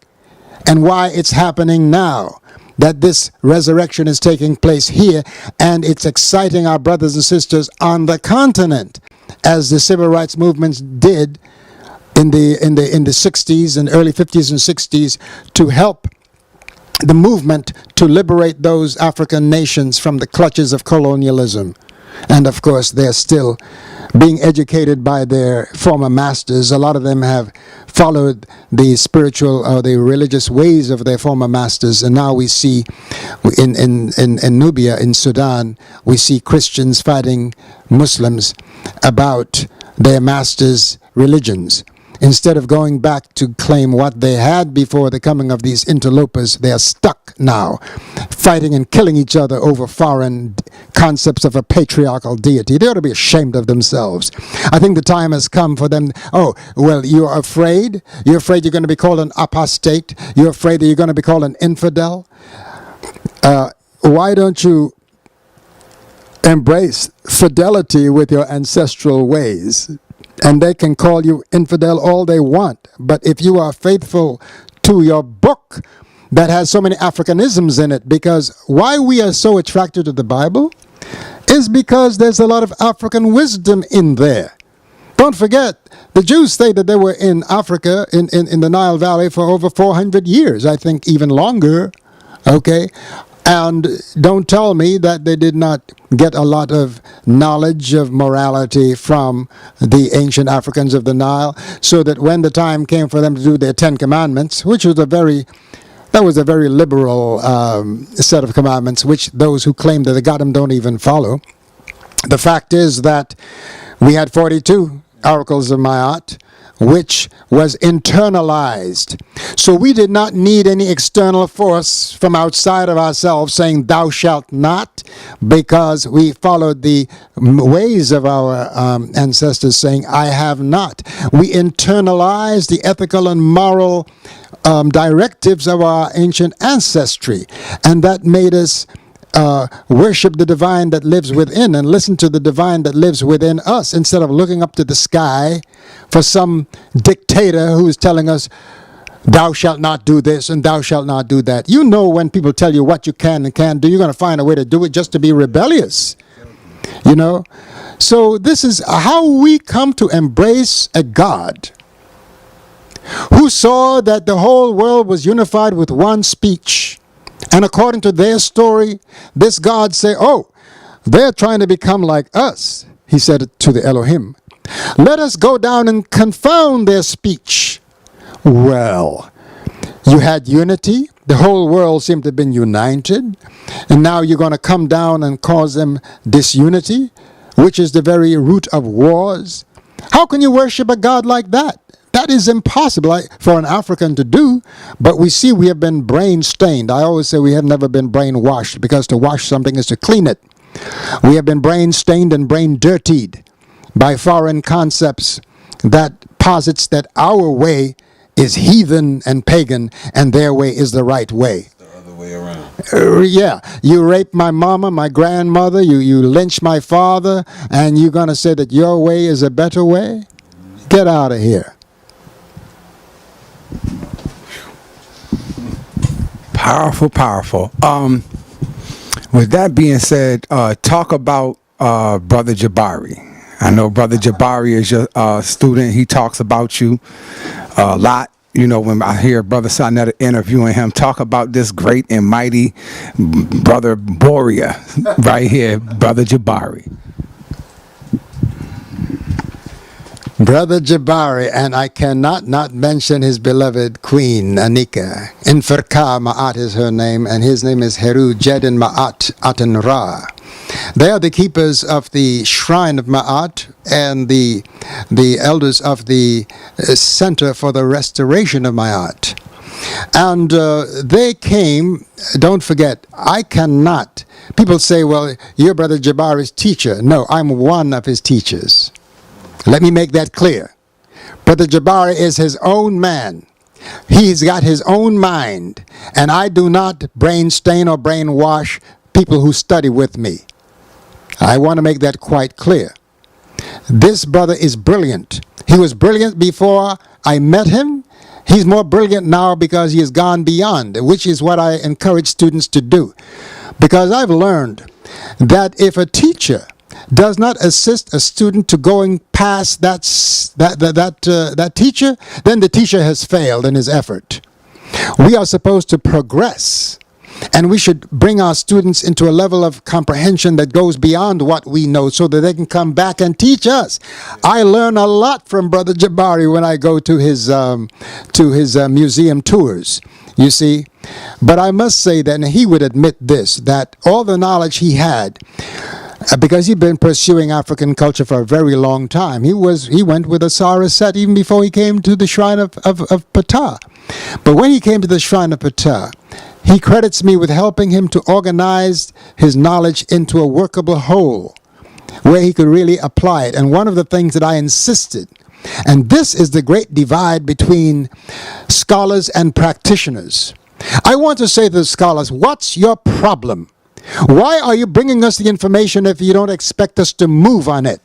and why it's happening now. That this resurrection is taking place here, and it's exciting our brothers and sisters on the continent, as the civil rights movements did in the 60s and early 50s and 60s to help the movement to liberate those African nations from the clutches of colonialism. And of course, they're still being educated by their former masters. A lot of them have followed the spiritual or the religious ways of their former masters. And now we see in Nubia, in Sudan, we see Christians fighting Muslims about their masters' religions. Instead of going back to claim what they had before the coming of these interlopers, they are stuck now, fighting and killing each other over foreign concepts of a patriarchal deity. They ought to be ashamed of themselves. I think the time has come for them. Oh, well, you're afraid? You're afraid you're going to be called an apostate? You're afraid that you're going to be called an infidel? Why don't you embrace fidelity with your ancestral ways? And they can call you infidel all they want. But if you are faithful to your book that has so many Africanisms in it, because why we are so attracted to the Bible is because there's a lot of African wisdom in there. Don't forget, the Jews say that they were in Africa, in the Nile Valley for over 400 years, I think even longer. Okay? And don't tell me that they did not get a lot of knowledge of morality from the ancient Africans of the Nile, so that when the time came for them to do their 10 Commandments, which was a very liberal set of commandments, which those who claim that they got them don't even follow. The fact is that we had 42 oracles of Ma'at, which was internalized. So we did not need any external force from outside of ourselves saying, thou shalt not, because we followed the ways of our ancestors saying, I have not. We internalized the ethical and moral directives of our ancient ancestry, and that made us worship the divine that lives within and listen to the divine that lives within us, instead of looking up to the sky for some dictator who's telling us, thou shalt not do this and thou shalt not do that. You know, when people tell you what you can and can't do, you're going to find a way to do it just to be rebellious. You know? So this is how we come to embrace a God who saw that the whole world was unified with one speech. And according to their story, this God say, oh, they're trying to become like us. He said to the Elohim, let us go down and confound their speech. Well, you had unity. The whole world seemed to have been united. And now you're going to come down and cause them disunity, which is the very root of wars. How can you worship a God like that? That is impossible for an African to do, but we see we have been brain stained. I always say we have never been brainwashed, because to wash something is to clean it. We have been brain stained and brain dirtied by foreign concepts that posits that our way is heathen and pagan and their way is the right way. The other way around. Yeah, you raped my mama, my grandmother, you lynched my father, and you're going to say that your way is a better way? Get out of here. Powerful, powerful. With that being said, talk about Brother Jabari. I know Brother Jabari is your student. He talks about you a lot. You know, when I hear Brother Sonetta interviewing him, talk about this great and mighty Brother Boria right here, Brother Jabari. Brother Jabari, and I cannot not mention his beloved queen, Anika. Inferka Ma'at is her name, and his name is HERU Jedin Ma'at Atan Ra. They are the keepers of the shrine of Ma'at and the elders of the Center for the Restoration of Ma'at. And they came, don't forget, I cannot. People say, well, you're Brother Jabari's teacher. No, I'm one of his teachers. Let me make that clear. Brother Jabari is his own man. He's got his own mind. And I do not brain stain or brainwash people who study with me. I want to make that quite clear. This brother is brilliant. He was brilliant before I met him. He's more brilliant now because he has gone beyond, which is what I encourage students to do. Because I've learned that if a teacher does not assist a student to going past that teacher, then the teacher has failed in his effort. We are supposed to progress, and we should bring our students into a level of comprehension that goes beyond what we know so that they can come back and teach us. I learn a lot from Brother Jabari when I go to his museum tours, you see. But I must say that, and he would admit this, that all the knowledge he had, because he'd been pursuing African culture for a very long time. He went with Asara Set even before he came to the shrine of Ptah. But when he came to the shrine of Ptah, he credits me with helping him to organize his knowledge into a workable whole where he could really apply it. And one of the things that I insisted, and this is the great divide between scholars and practitioners. I want to say to the scholars, what's your problem? Why are you bringing us the information if you don't expect us to move on it?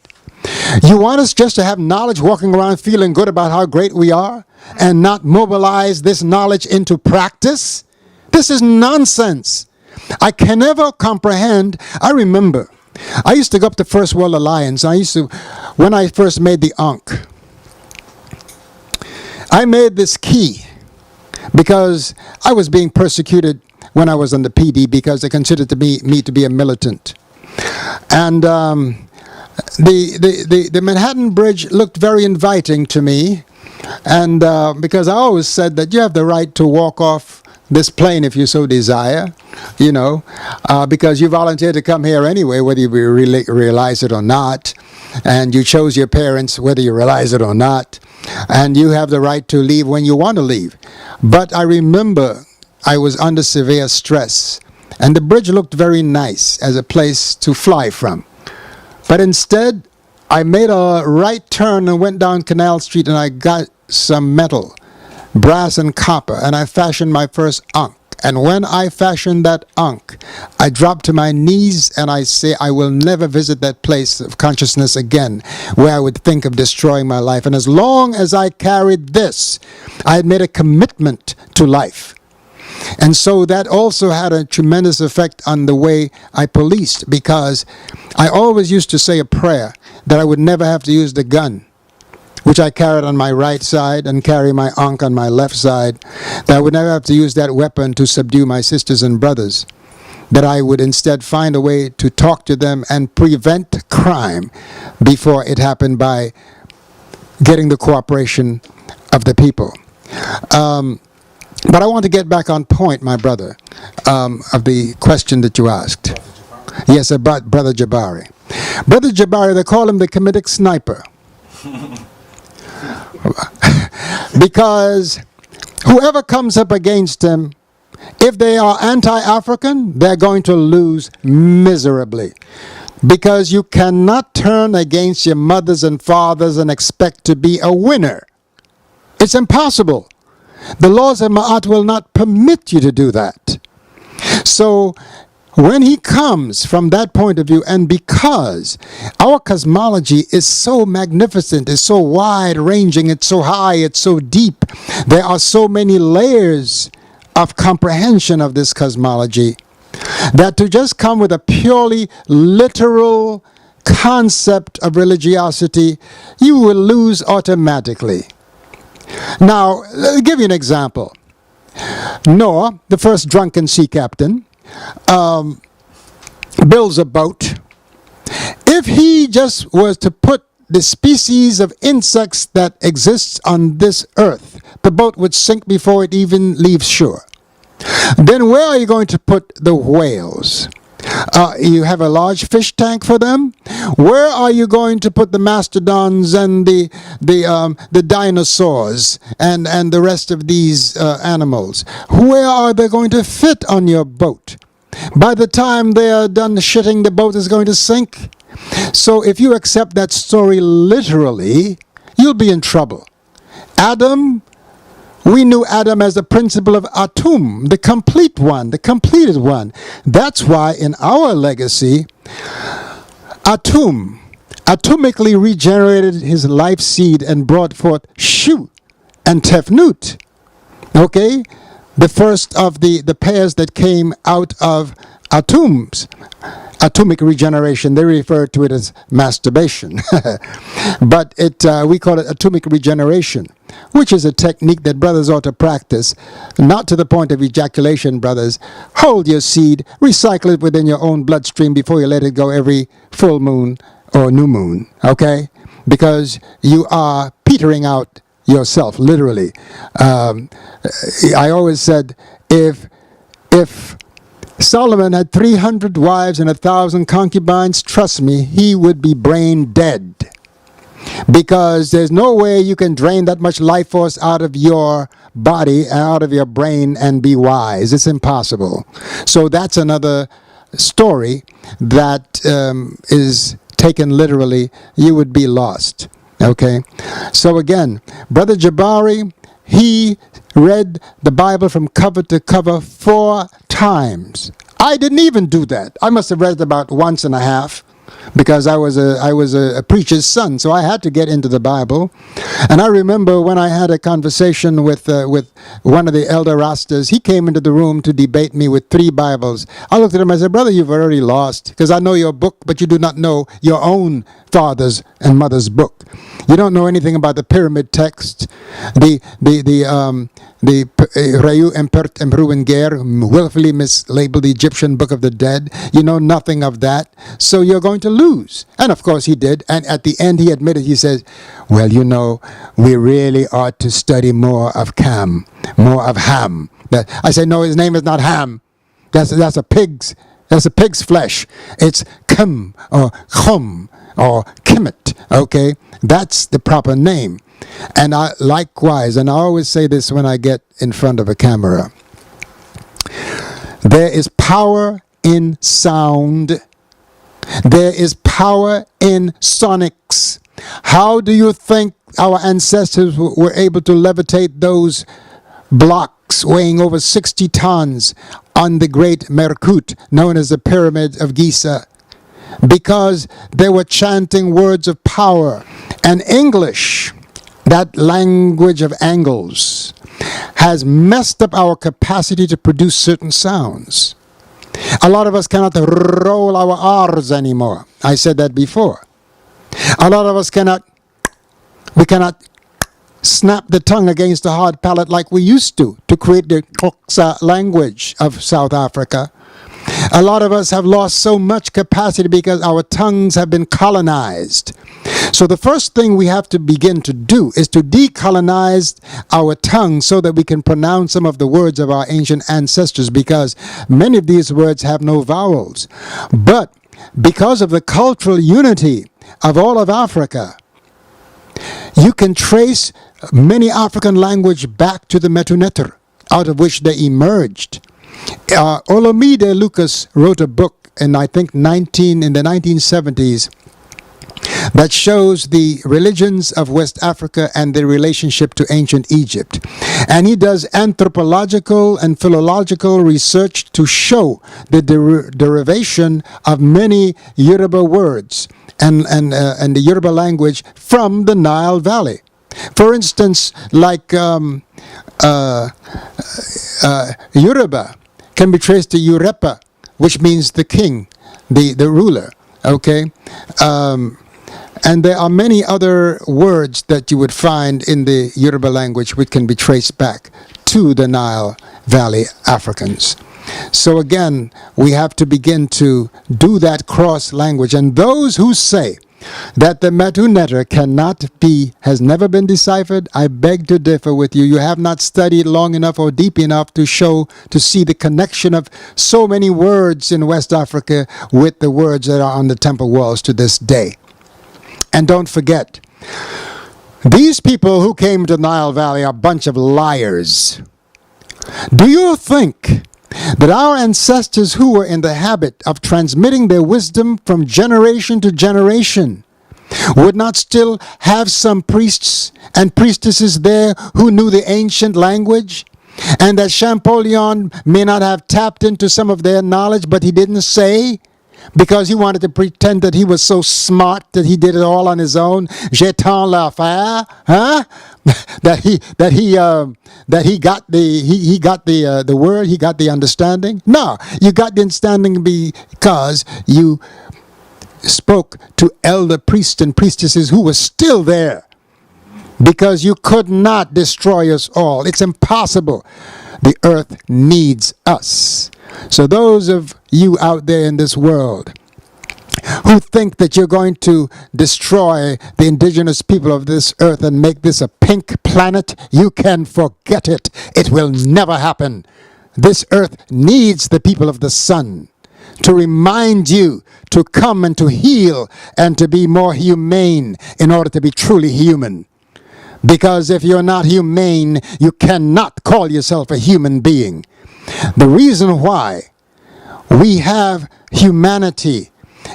You want us just to have knowledge, walking around feeling good about how great we are, and not mobilize this knowledge into practice? This is nonsense. I can never comprehend. I remember, I used to go up to First World Alliance. When I first made the Ankh, I made this key because I was being persecuted when I was on the PD because they considered me to be a militant. And the Manhattan Bridge looked very inviting to me, and because I always said that you have the right to walk off this plane if you so desire, you know, because you volunteered to come here anyway, whether you realize it or not, and you chose your parents whether you realize it or not, and you have the right to leave when you want to leave. But I remember I was under severe stress, and the bridge looked very nice as a place to fly from. But instead, I made a right turn and went down Canal Street, and I got some metal, brass and copper, and I fashioned my first Ankh. And when I fashioned that Ankh, I dropped to my knees and I say, I will never visit that place of consciousness again where I would think of destroying my life. And as long as I carried this, I had made a commitment to life. And so that also had a tremendous effect on the way I policed, because I always used to say a prayer that I would never have to use the gun, which I carried on my right side, and carry my Ankh on my left side, that I would never have to use that weapon to subdue my sisters and brothers, that I would instead find a way to talk to them and prevent crime before it happened by getting the cooperation of the people. But I want to get back on point, my brother, of the question that you asked. Yes, about Brother Jabari. Brother Jabari, they call him the comedic sniper. Because whoever comes up against him, if they are anti-African, they're going to lose miserably. Because you cannot turn against your mothers and fathers and expect to be a winner. It's impossible. The laws of Ma'at will not permit you to do that. So when he comes from that point of view, and because our cosmology is so magnificent, it's so wide-ranging, it's so high, it's so deep, there are so many layers of comprehension of this cosmology that to just come with a purely literal concept of religiosity, you will lose automatically. Now, I'll give you an example. Noah, the first drunken sea captain, builds a boat. If he just was to put the species of insects that exists on this earth, the boat would sink before it even leaves shore. Then where are you going to put the whales? You have a large fish tank for them? Where are you going to put the mastodons and the dinosaurs and the rest of these animals? Where are they going to fit on your boat? By the time they are done shitting, the boat is going to sink. So if you accept that story literally, you'll be in trouble. Adam, we knew Adam as the principle of Atum, the complete one, the completed one. That's why in our legacy, Atum atomically regenerated his life seed and brought forth Shu and Tefnut. Okay? The first of the pairs that came out of Atum's atomic regeneration. They refer to it as masturbation. But we call it atomic regeneration, which is a technique that brothers ought to practice, not to the point of ejaculation, brothers. Hold your seed, recycle it within your own bloodstream before you let it go every full moon or new moon, okay? Because you are petering out yourself, literally. I always said, if Solomon had 300 wives and 1,000 concubines, trust me, he would be brain dead. Because there's no way you can drain that much life force out of your body and out of your brain and be wise. It's impossible. So that's another story that is taken literally. You would be lost. Okay? So again, Brother Jabari, he read the Bible from cover to cover 4 times. I didn't even do that. I must have read it about once and a half because I was a preacher's son, so I had to get into the Bible. And I remember when I had a conversation with one of the elder Rastas, he came into the room to debate me with 3 Bibles. I looked at him, I said, brother, you've already lost, because I know your book, but you do not know your own father's and mother's book. You don't know anything about the pyramid text, the HERU Emperunger, willfully mislabeled the Egyptian Book of the Dead. You know nothing of that, so you're going to lose. And of course he did. And at the end he admitted, he says, well, you know, we really ought to study more of Ham. I said, no, his name is not Ham. That's a pig's flesh. It's Kim or Chum or Kemet, okay? That's the proper name. And I likewise, and I always say this when I get in front of a camera, there is power in sound. There is power in sonics. How do you think our ancestors were able to levitate those blocks weighing over 60 tons on the great Merkut, known as the Pyramid of Giza? Because they were chanting words of power. And English, that language of angles, has messed up our capacity to produce certain sounds. A lot of us cannot roll our R's anymore. I said that before. A lot of us cannot snap the tongue against the hard palate like we used to create the Xhosa language of South Africa. A lot of us have lost so much capacity because our tongues have been colonized. So the first thing we have to begin to do is to decolonize our tongue so that we can pronounce some of the words of our ancient ancestors, because many of these words have no vowels. But because of the cultural unity of all of Africa, you can trace many African language back to the Metuneter, out of which they emerged. Olomide Lucas wrote a book in, I think, in the 1970s that shows the religions of West Africa and their relationship to ancient Egypt. And he does anthropological and philological research to show the derivation of many Yoruba words and the Yoruba language from the Nile Valley. For instance, like Yoruba can be traced to Yurepa, which means the king, the ruler. Okay? And there are many other words that you would find in the Yoruba language which can be traced back to the Nile Valley Africans. So again, we have to begin to do that cross language. And those who say that the Medu Neter has never been deciphered, I beg to differ with you. You have not studied long enough or deep enough to see the connection of so many words in West Africa with the words that are on the temple walls to this day. And don't forget, these people who came to the Nile Valley are a bunch of liars. Do you think that our ancestors who were in the habit of transmitting their wisdom from generation to generation would not still have some priests and priestesses there who knew the ancient language? And that Champollion may not have tapped into some of their knowledge, but he didn't say, because he wanted to pretend that he was so smart that he did it all on his own. J'ai tant l'affaire, huh? that he got the word, he got the understanding. No, you got the understanding because you spoke to elder priests and priestesses who were still there, because you could not destroy us all. It's impossible. The earth needs us. So those of you out there in this world who think that you're going to destroy the indigenous people of this earth and make this a pink planet, you can forget it. It will never happen. This earth needs the people of the sun to remind you to come and to heal and to be more humane in order to be truly human. Because if you're not humane, you cannot call yourself a human being. The reason why we have humanity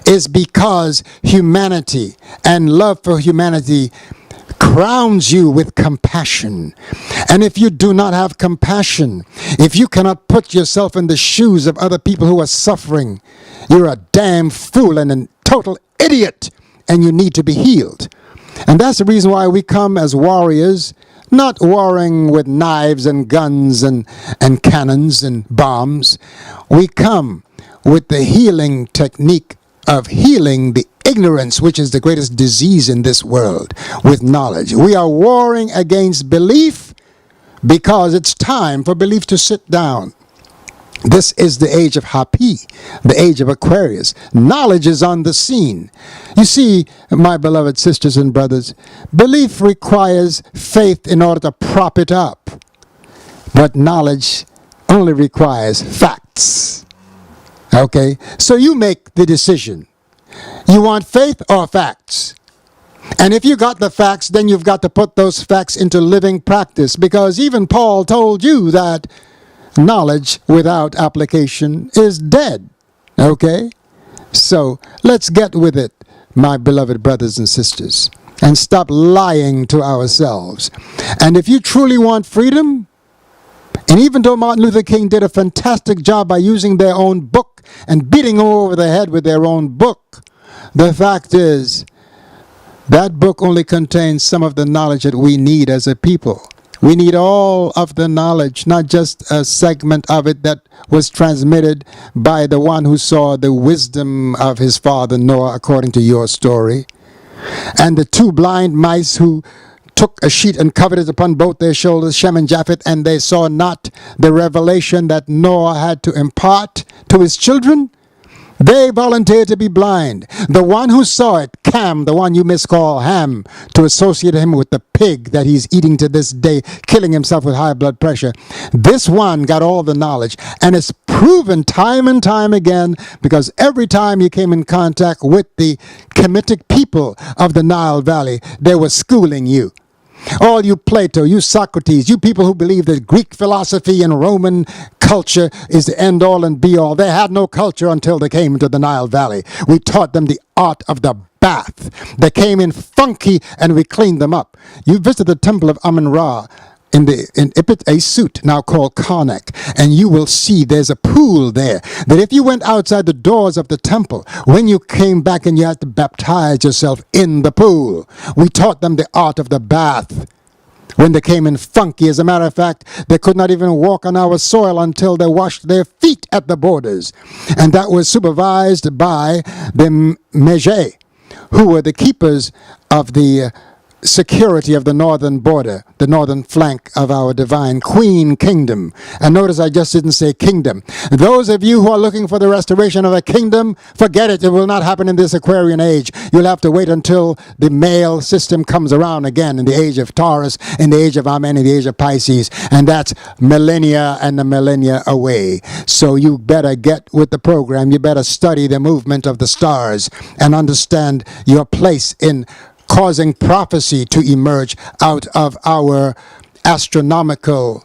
is because humanity and love for humanity crowns you with compassion. And if you do not have compassion, if you cannot put yourself in the shoes of other people who are suffering, you're a damn fool and a total idiot, and you need to be healed. And that's the reason why we come as warriors, not warring with knives and guns and cannons and bombs. We come with the healing technique of healing the ignorance, which is the greatest disease in this world, with knowledge. We are warring against belief because it's time for belief to sit down. This is the age of Hapi, the age of Aquarius. Knowledge is on the scene. You see, my beloved sisters and brothers, belief requires faith in order to prop it up. But knowledge only requires facts. Okay? So you make the decision. You want faith or facts? And if you got the facts, then you've got to put those facts into living practice. Because even Paul told you that knowledge without application is dead. Okay? So let's get with it, my beloved brothers and sisters, and stop lying to ourselves. And if you truly want freedom, and even though Martin Luther King did a fantastic job by using their own book and beating them over the head with their own book, the fact is that book only contains some of the knowledge that we need as a people. We need all of the knowledge, not just a segment of it that was transmitted by the one who saw the wisdom of his father Noah, according to your story. And the two blind mice who took a sheet and covered it upon both their shoulders, Shem and Japheth, and they saw not the revelation that Noah had to impart to his children. They volunteered to be blind. The one who saw it, Cam, the one you miscall Ham, to associate him with the pig that he's eating to this day, killing himself with high blood pressure. This one got all the knowledge, and it's proven time and time again, because every time you came in contact with the Kemetic people of the Nile Valley, they were schooling you. All you Plato, you Socrates, you people who believe that Greek philosophy and Roman culture is the end all and be all. They had no culture until they came to the Nile Valley. We taught them the art of the bath. They came in funky and we cleaned them up. You visit the temple of Amun-Ra in Ipit Asut, now called Karnak, and you will see there's a pool there that if you went outside the doors of the temple, when you came back and you had to baptize yourself in the pool, we taught them the art of the bath. when they came in funky. As a matter of fact, they could not even walk on our soil until they washed their feet at the borders. And that was supervised by the Mege, who were the keepers of the security of the northern border, the northern flank of our divine Queen Kingdom. And notice I just didn't say kingdom. Those of you who are looking for the restoration of a kingdom, forget it. It will not happen in this Aquarian age. You'll have to wait until the male system comes around again in the age of Taurus, in the age of Amen, in the age of Pisces. And that's millennia and the millennia away. So you better get with the program. You better study the movement of the stars and understand your place in causing prophecy to emerge out of our astronomical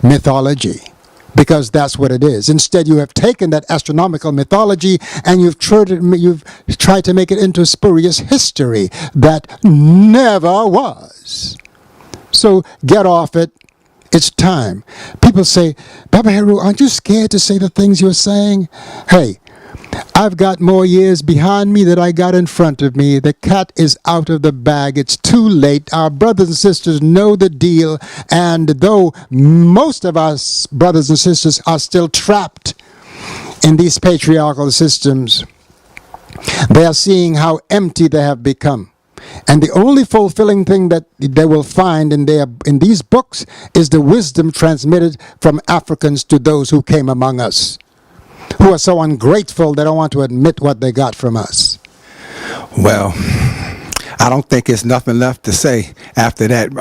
mythology, because that's what it is. Instead, you have taken that astronomical mythology and you've tried to make it into spurious history that never was. So get off it. It's time. People say, Baba Heru, aren't you scared to say the things you're saying? Hey, I've got more years behind me than I got in front of me. The cat is out of the bag. It's too late. Our brothers and sisters know the deal. And though most of us brothers and sisters are still trapped in these patriarchal systems, they are seeing how empty they have become. And the only fulfilling thing that they will find in these books is the wisdom transmitted from Africans to those who came among us, who are so ungrateful they don't want to admit what they got from us. Well, I don't think there's nothing left to say after that,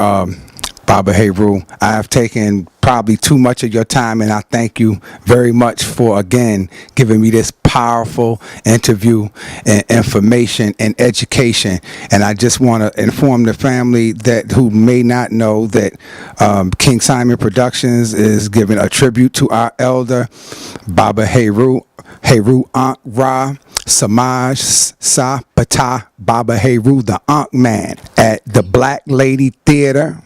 Baba Heru. I have taken probably too much of your time, and I thank you very much for, again, giving me this powerful interview and information and education. And I just want to inform the family that who may not know that King Simon Productions is giving a tribute to our elder, Baba Heru Ankh Ra Samaj Sa Pata Baba Heru, the Ankh Man, at the Black Lady Theater,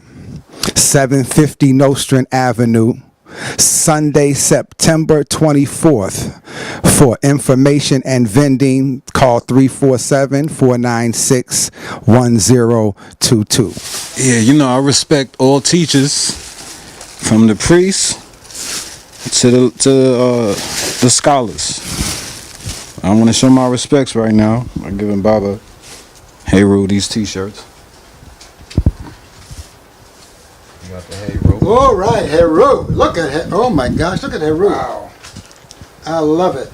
750 Nostrand Avenue, Sunday, September 24th. For information and vending, call 347-496-1022. Yeah, you know, I respect all teachers, from the priests to the scholars. I want to show my respects right now by giving Baba Heru these t-shirts. You got the Heru. All right, Heru. Look at Heru. Oh my gosh, look at Heru. Wow. I love it.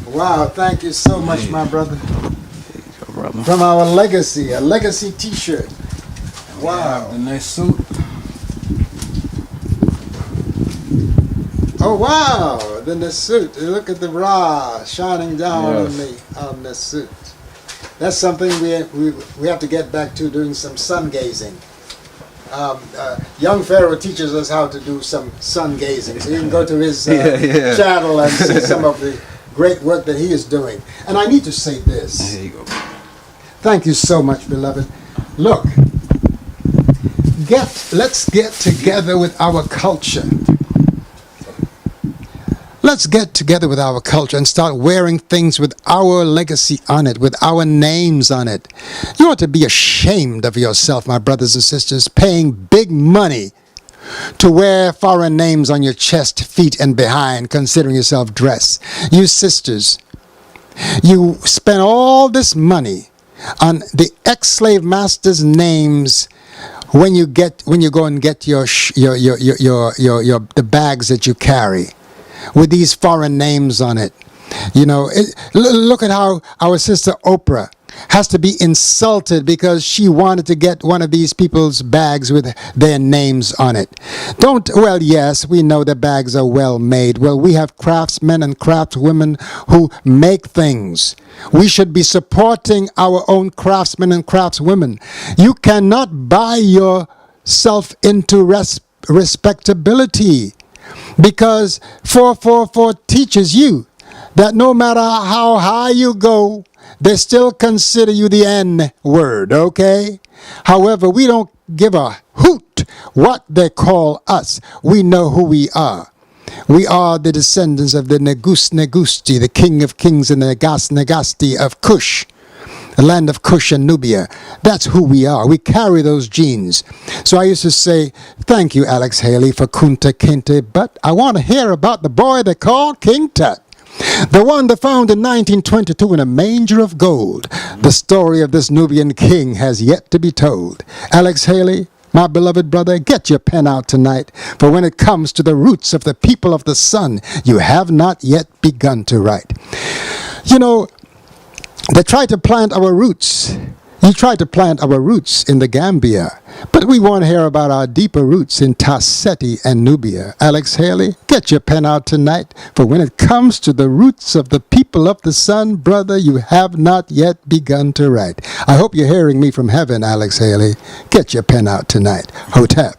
Wow, thank you so much, my brother. There you go, brother. From our legacy, a legacy t-shirt. Wow. The nice suit. Oh wow, then the suit. Look at the Ra shining down Yes. on the suit. That's something we have to get back to, doing some sun gazing. Young Pharaoh teaches us how to do some sun gazing. So you can go to his channel and see some of the great work that he is doing. And I need to say this. There you go. Thank you so much, beloved. Look, let's get together with our culture. Let's get together with our culture and start wearing things with our legacy on it, with our names on it. You ought to be ashamed of yourself, my brothers and sisters, paying big money to wear foreign names on your chest, feet, and behind, considering yourself dressed. You sisters, you spend all this money on the ex-slave masters' names when you go and get the bags that you carry with these foreign names on it. You know, look at how our sister Oprah has to be insulted because she wanted to get one of these people's bags with their names on it. Well, yes, we know the bags are well made. Well, we have craftsmen and craftswomen who make things. We should be supporting our own craftsmen and craftswomen. You cannot buy yourself into respectability, because 444 teaches you that no matter how high you go, they still consider you the N-word, okay? However, we don't give a hoot what they call us. We know who we are. We are the descendants of the Negus Negusti, the king of kings, and the Negas Negasti of Cush. the land of Cush and Nubia. That's who we are. We carry those genes. So I used to say, thank you, Alex Haley, for Kunta Kinte, but I want to hear about the boy they call King Tut. The one that found in 1922 in a manger of gold. The story of this Nubian king has yet to be told. Alex Haley, my beloved brother, get your pen out tonight, for when it comes to the roots of the people of the sun, you have not yet begun to write. You know, they tried to plant our roots. You tried to plant our roots in the Gambia, but we want to hear about our deeper roots in Tasseti and Nubia. Alex Haley, get your pen out tonight, for when it comes to the roots of the people of the sun, brother, you have not yet begun to write. I hope you're hearing me from heaven, Alex Haley. Get your pen out tonight. Hotep.